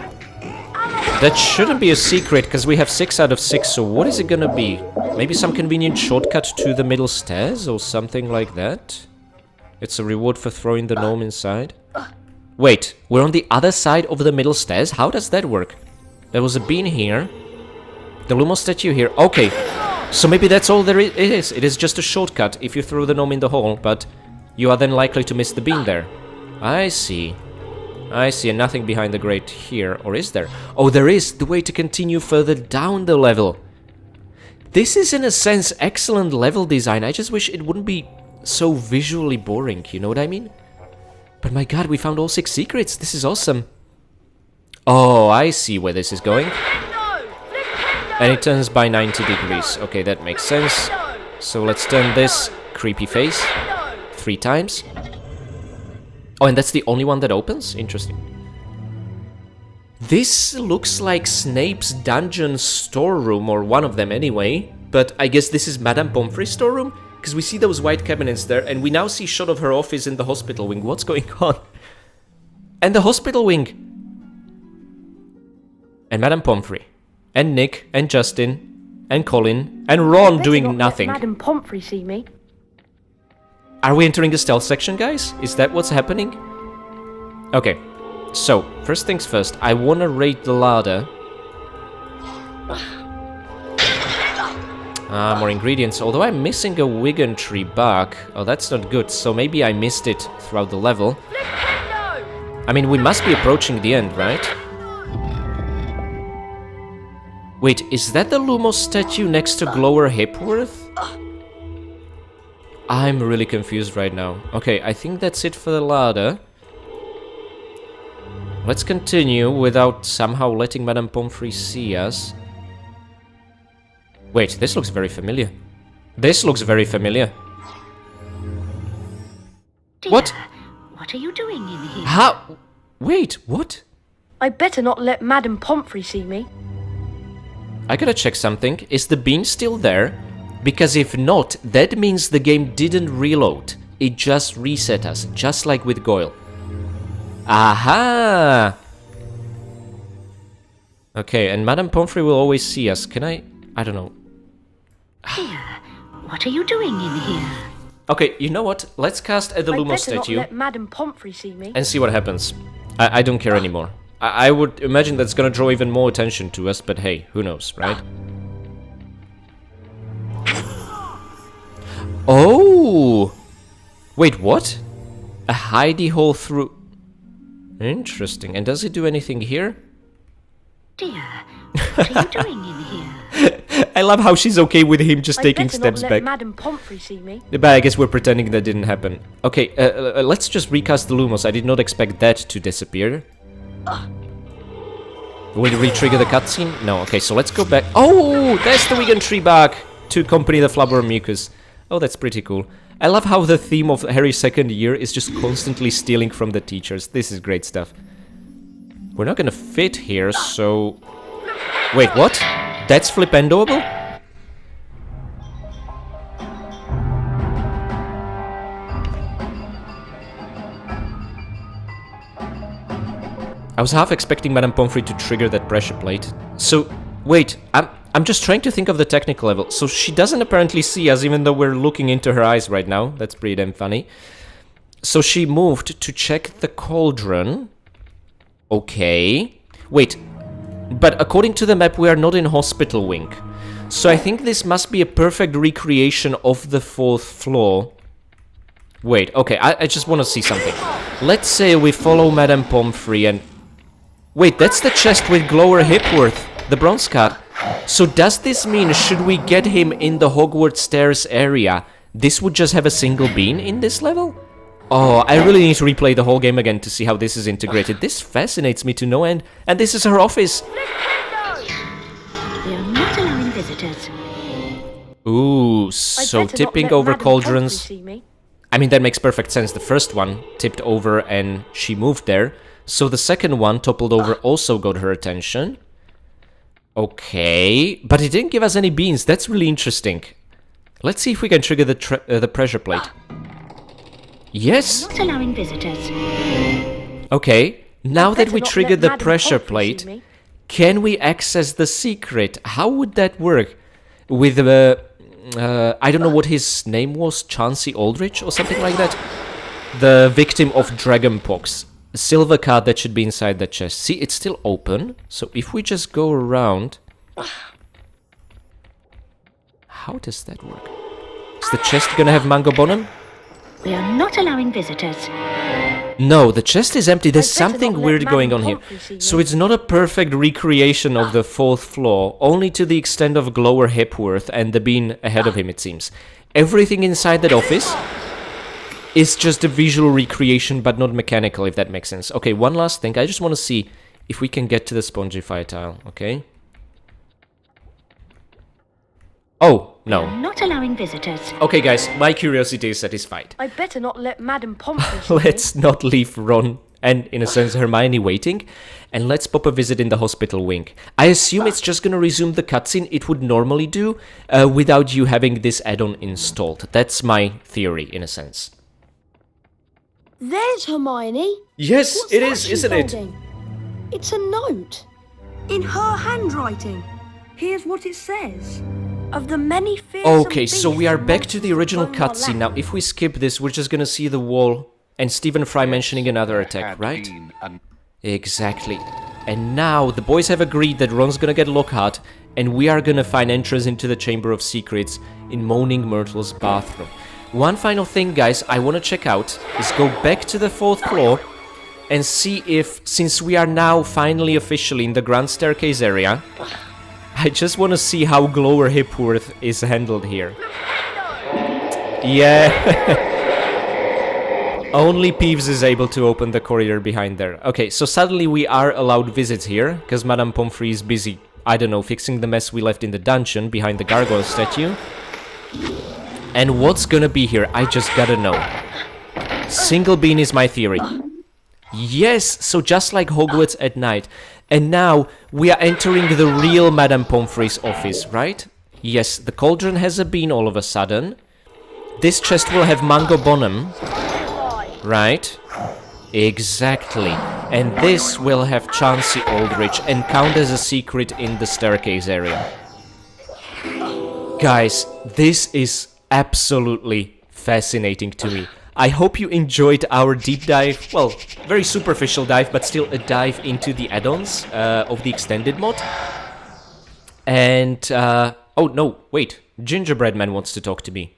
That shouldn't be a secret, because we have 6 out of 6, so what is it gonna be? Maybe some convenient shortcut to the middle stairs, or something like that? It's a reward for throwing the gnome inside? Wait, we're on the other side of the middle stairs? How does that work? There was a bean here. The Lumos statue here. Okay, so maybe that's all there is. It is just a shortcut if you throw the gnome in the hole, but you are then likely to miss the bean there. I see. I see, and nothing behind the grate here. Or is there? Oh, there is! The way to continue further down the level. This is, in a sense, excellent level design. I just wish it wouldn't be so visually boring, you know what I mean? But my god, we found all 6 secrets. This is awesome. Oh, I see where this is going. And it turns by 90 degrees. Okay, that makes sense. So let's turn this creepy face 3 times. Oh, and that's the only one that opens? Interesting. This looks like Snape's dungeon storeroom, or one of them anyway. But I guess this is Madame Pomfrey's storeroom? Because we see those white cabinets there, and we now see a shot of her office in the hospital wing. What's going on? And the hospital wing! And Madame Pomfrey. And Nick, and Justin, and Colin, and Ron doing nothing. Madame Pomfrey see me. Are we entering the stealth section, guys? Is that what's happening? Okay, so, first things first, I wanna raid the larder. More ingredients, although I'm missing a Wigan tree bark. Oh, that's not good, so maybe I missed it throughout the level. I mean, we must be approaching the end, right? Wait, is that the Lumos statue next to Glower Hipworth? I'm really confused right now. Okay, I think that's it for the larder. let's continue without somehow letting Madame Pomfrey see us. Wait, this looks very familiar. This looks very familiar. Dear, What? What are you doing in here? How? Wait, what? I better not let Madame Pomfrey see me. I gotta check something. Is the bean still there? Because if not, that means the game didn't reload. It just reset us, just like with Goyle. Aha! Okay, and Madame Pomfrey will always see us. Can I don't know. Dear, what are you doing in here? Okay, you know what? Let's cast at the I Lumos better not statue let Madame Pomfrey see me. and see what happens. I don't care anymore. I would imagine that's gonna draw even more attention to us, but hey, who knows, right? Oh! Wait, what? A hidey hole through... Interesting. And does it do anything here? Dear, what are you doing in here? I love how she's okay with him just taking I better steps not let back. Madame Pomfrey see me. But I guess we're pretending that didn't happen. Okay, let's just recast the Lumos. I did not expect that to disappear. Will it re-trigger the cutscene? No, okay, so let's go back. Oh, there's the Wigan tree back to accompany the Flubber Mucus. Oh, that's pretty cool. I love how the theme of Harry's second year is just constantly stealing from the teachers. This is great stuff. We're not gonna fit here, so... Wait, what? That's flipendoable? I was half expecting Madame Pomfrey to trigger that pressure plate. So, wait, I'm just trying to think of the technical level. So she doesn't apparently see us even though we're looking into her eyes right now. That's pretty damn funny. So she moved to check the cauldron. Okay. Wait, but according to the map we are not in Hospital Wing. So I think this must be a perfect recreation of the 4th floor. Wait, okay, I just want to see something. Let's say we follow Madame Pomfrey and... Wait, that's the chest with Glower Hipworth, the bronze card. So does this mean should we get him in the Hogwarts stairs area, this would just have a single bean in this level? Oh, I really need to replay the whole game again to see how this is integrated. This fascinates me to no end. And this is her office. We are not allowing visitors. Ooh, I so better not tipping let over Madame cauldrons... Pomfrey see me. I mean, that makes perfect sense. The first one tipped over and she moved there. So the second one toppled over also got her attention. Okay, but it didn't give us any beans. That's really interesting. Let's see if we can trigger the pressure plate. Yes. Not allowing visitors. Okay, now I that better we not triggered let the Madame pressure Pomfrey see plate, me. can we access the secret? How would that work? With I don't know what his name was, Chauncey Aldrich or something like that? The victim of Dragonpox. A silver card that should be inside the chest. See, it's still open. So if we just go around... How does that work? Is the chest gonna have Mango Bonham? We are not allowing visitors. No, the chest is empty. There's I better something not let weird going Madame on here. Pomfrey see So me. it's not a perfect recreation of the 4th floor, only to the extent of Glower Hipworth and the bean ahead of him, it seems. Everything inside that office is just a visual recreation, but not mechanical, if that makes sense. Okay, one last thing. I just want to see if we can get to the Spongify tile, okay? Oh, We are no. not allowing visitors. Okay, guys, my curiosity is satisfied. I better not let Madame Pomfrey see Let's not leave Ron and, in a sense, Hermione waiting. And let's pop a visit in the hospital wing. I assume it's just gonna resume the cutscene it would normally do without you having this add-on installed. That's my theory, in a sense. There's Hermione. Yes, What's it that is, she's isn't it? holding? It's a note. In her handwriting. Here's what it says. Of the many fearsome Okay, so we are back to the original cutscene. Now, if we skip this, we're just gonna see the wall and Stephen Fry mentioning another attack, Had right? been an Exactly. And now the boys have agreed that Ron's gonna get Lockhart and we are gonna find entrance into the Chamber of Secrets in Moaning Myrtle's bathroom. One final thing, guys, I want to check out is go back to the 4th floor and see if, since we are now finally officially in the Grand Staircase area, I just want to see how Glower Hipworth is handled here. Yeah. Only Peeves is able to open the corridor behind there. Okay, so suddenly we are allowed visits here, because Madame Pomfrey is busy, I don't know, fixing the mess we left in the dungeon behind the gargoyle statue. And what's gonna be here? I just gotta know. Single bean is my theory. Yes, so just like Hogwarts at night. And now we are entering the real Madame Pomfrey's office, right? Yes, the cauldron has a bean all of a sudden. This chest will have Mango Bonham. Right? Exactly. And this will have Chansey Aldrich and count as a secret in the staircase area. Guys, this is absolutely fascinating to me. I hope you enjoyed our deep dive, well, very superficial dive, but still a dive into the add-ons of the extended mod. And, oh no, wait, Gingerbread Man wants to talk to me.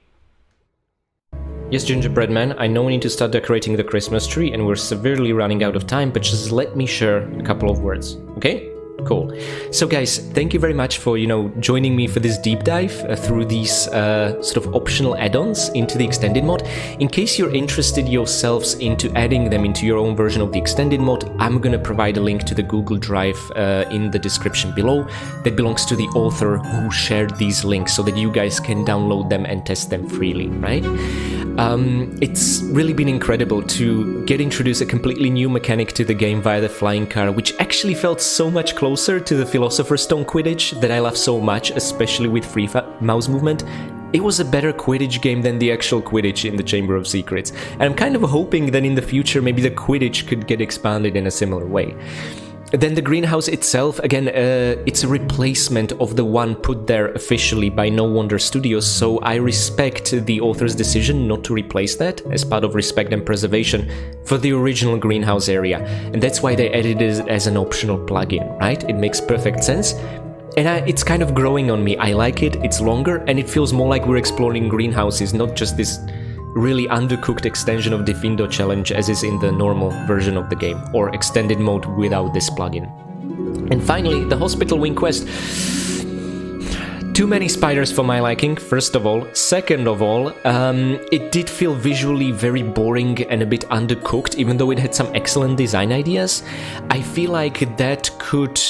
Yes, Gingerbread Man, I know we need to start decorating the Christmas tree and we're severely running out of time, but just let me share a couple of words, okay? Cool. So guys, thank you very much for, joining me for this deep dive through these sort of optional add-ons into the extended mod. In case you're interested yourselves into adding them into your own version of the extended mod, I'm gonna provide a link to the Google Drive in the description below that belongs to the author who shared these links so that you guys can download them and test them freely, right? It's really been incredible to get introduced a completely new mechanic to the game via the flying car, which actually felt so much closer to the Philosopher's Stone Quidditch that I love so much, especially with free mouse movement. It was a better Quidditch game than the actual Quidditch in the Chamber of Secrets, and I'm kind of hoping that in the future maybe the Quidditch could get expanded in a similar way. Then the greenhouse itself, again, it's a replacement of the one put there officially by No Wonder Studios, so I respect the author's decision not to replace that as part of respect and preservation for the original greenhouse area. And that's why they added it as an optional plugin, right? It makes perfect sense. And it's kind of growing on me. I like it, it's longer, and it feels more like we're exploring greenhouses, not just this really undercooked extension of Defendo Challenge as is in the normal version of the game, or extended mode without this plugin. And finally, the Hospital Wing quest. Too many spiders for my liking, first of all. Second of all, it did feel visually very boring and a bit undercooked, even though it had some excellent design ideas. I feel like that could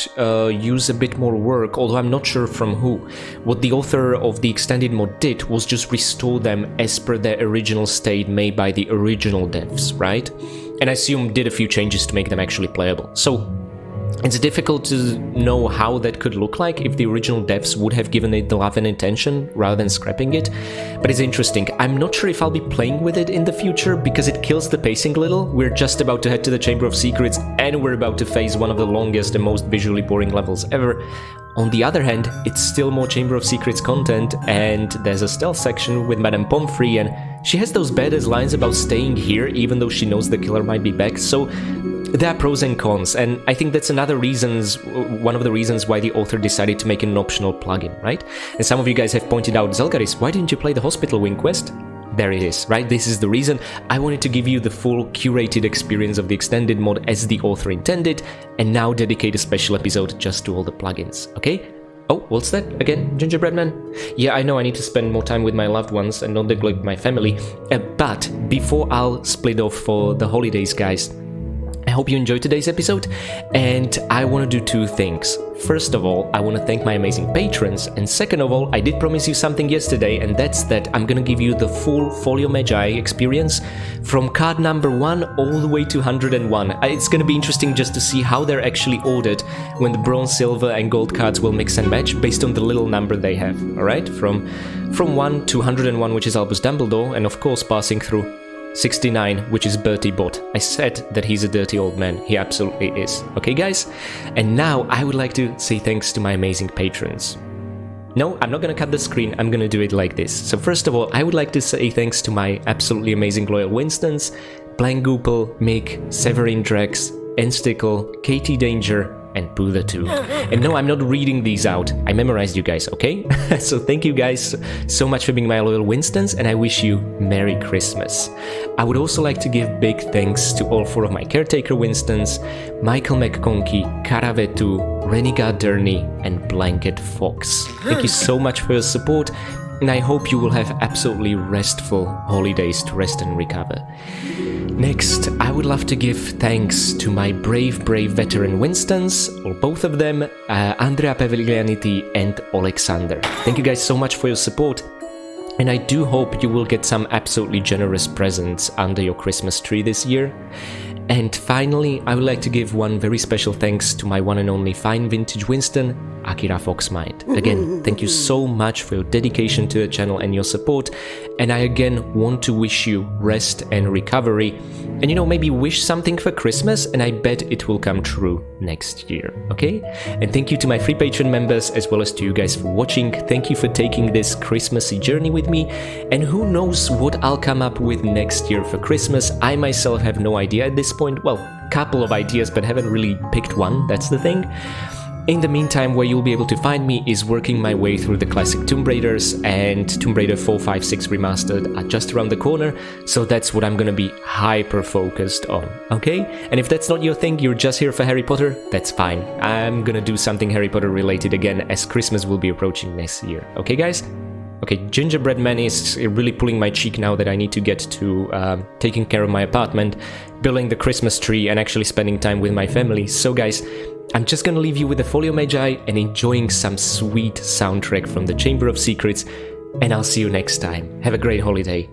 use a bit more work, although I'm not sure from who. What the author of the extended mod did was just restore them as per their original state made by the original devs, right? And I assume did a few changes to make them actually playable. So it's difficult to know how that could look like if the original devs would have given it the love and attention rather than scrapping it, but it's interesting. I'm not sure if I'll be playing with it in the future because it kills the pacing a little. We're just about to head to the Chamber of Secrets and we're about to face one of the longest and most visually boring levels ever. On the other hand, it's still more Chamber of Secrets content, and there's a stealth section with Madame Pomfrey, and she has those badass lines about staying here even though she knows the killer might be back, so there are pros and cons, and I think that's one of the reasons why the author decided to make it an optional plugin, right? And some of you guys have pointed out, Zelgaris, why didn't you play the Hospital Wing quest? There it is, right? This is the reason. I wanted to give you the full curated experience of the extended mod as the author intended, and now dedicate a special episode just to all the plugins, okay? Oh, what's that again, Gingerbread Man? Yeah, I know I need to spend more time with my loved ones and not neglect my family, but before I'll split off for the holidays, guys, I hope you enjoyed today's episode, and I want to do two things. First of all, I want to thank my amazing patrons, and second of all, I did promise you something yesterday, and that's that I'm gonna give you the full Folio Magi experience from card number 1 all the way to 101. It's gonna be interesting just to see how they're actually ordered when the bronze, silver and gold cards will mix and match based on the little number they have, alright? From 1 to 101, which is Albus Dumbledore, and of course passing through 69, which is Bertie Bott. I said that he's a dirty old man. He absolutely is. Okay, guys? And now I would like to say thanks to my amazing patrons. No, I'm not gonna cut the screen, I'm gonna do it like this. So first of all, I would like to say thanks to my absolutely amazing loyal Winstons, Blank Goopel, Mick, Severin Drex, Enstickle, Katie Danger, and Buddha too. And no, I'm not reading these out. I memorized you guys, okay? So thank you guys so much for being my loyal Winstons, and I wish you Merry Christmas. I would also like to give big thanks to all 4 of my caretaker Winstons, Michael McConkey, Karavetu, Renegade Durney, and Blanket Fox. Thank you so much for your support, and I hope you will have absolutely restful holidays to rest and recover. Next, I would love to give thanks to my brave veteran Winstons, or both of them, Andrea Peveglianiti and Alexander. Thank you guys so much for your support, and I do hope you will get some absolutely generous presents under your Christmas tree this year. And finally, I would like to give one very special thanks to my one and only fine vintage Winston, Akira Foxmind. Again, thank you so much for your dedication to the channel and your support, and I again want to wish you rest and recovery, and maybe wish something for Christmas, and I bet it will come true next year, okay? And thank you to my free Patreon members, as well as to you guys for watching. Thank you for taking this Christmassy journey with me, and who knows what I'll come up with next year for Christmas. I myself have no idea at this point. Well, couple of ideas, but haven't really picked one, that's the thing. In the meantime, where you'll be able to find me is working my way through the classic Tomb Raiders, and Tomb Raider 4, 5, 6 Remastered are just around the corner, so that's what I'm gonna be hyper-focused on, okay? And if that's not your thing, you're just here for Harry Potter, that's fine. I'm gonna do something Harry Potter related again, as Christmas will be approaching next year, okay guys? Okay, Gingerbread Man is really pulling my cheek now that I need to get to taking care of my apartment, building the Christmas tree, and actually spending time with my family. So guys, I'm just gonna leave you with the Folio Magi and enjoying some sweet soundtrack from the Chamber of Secrets, and I'll see you next time. Have a great holiday.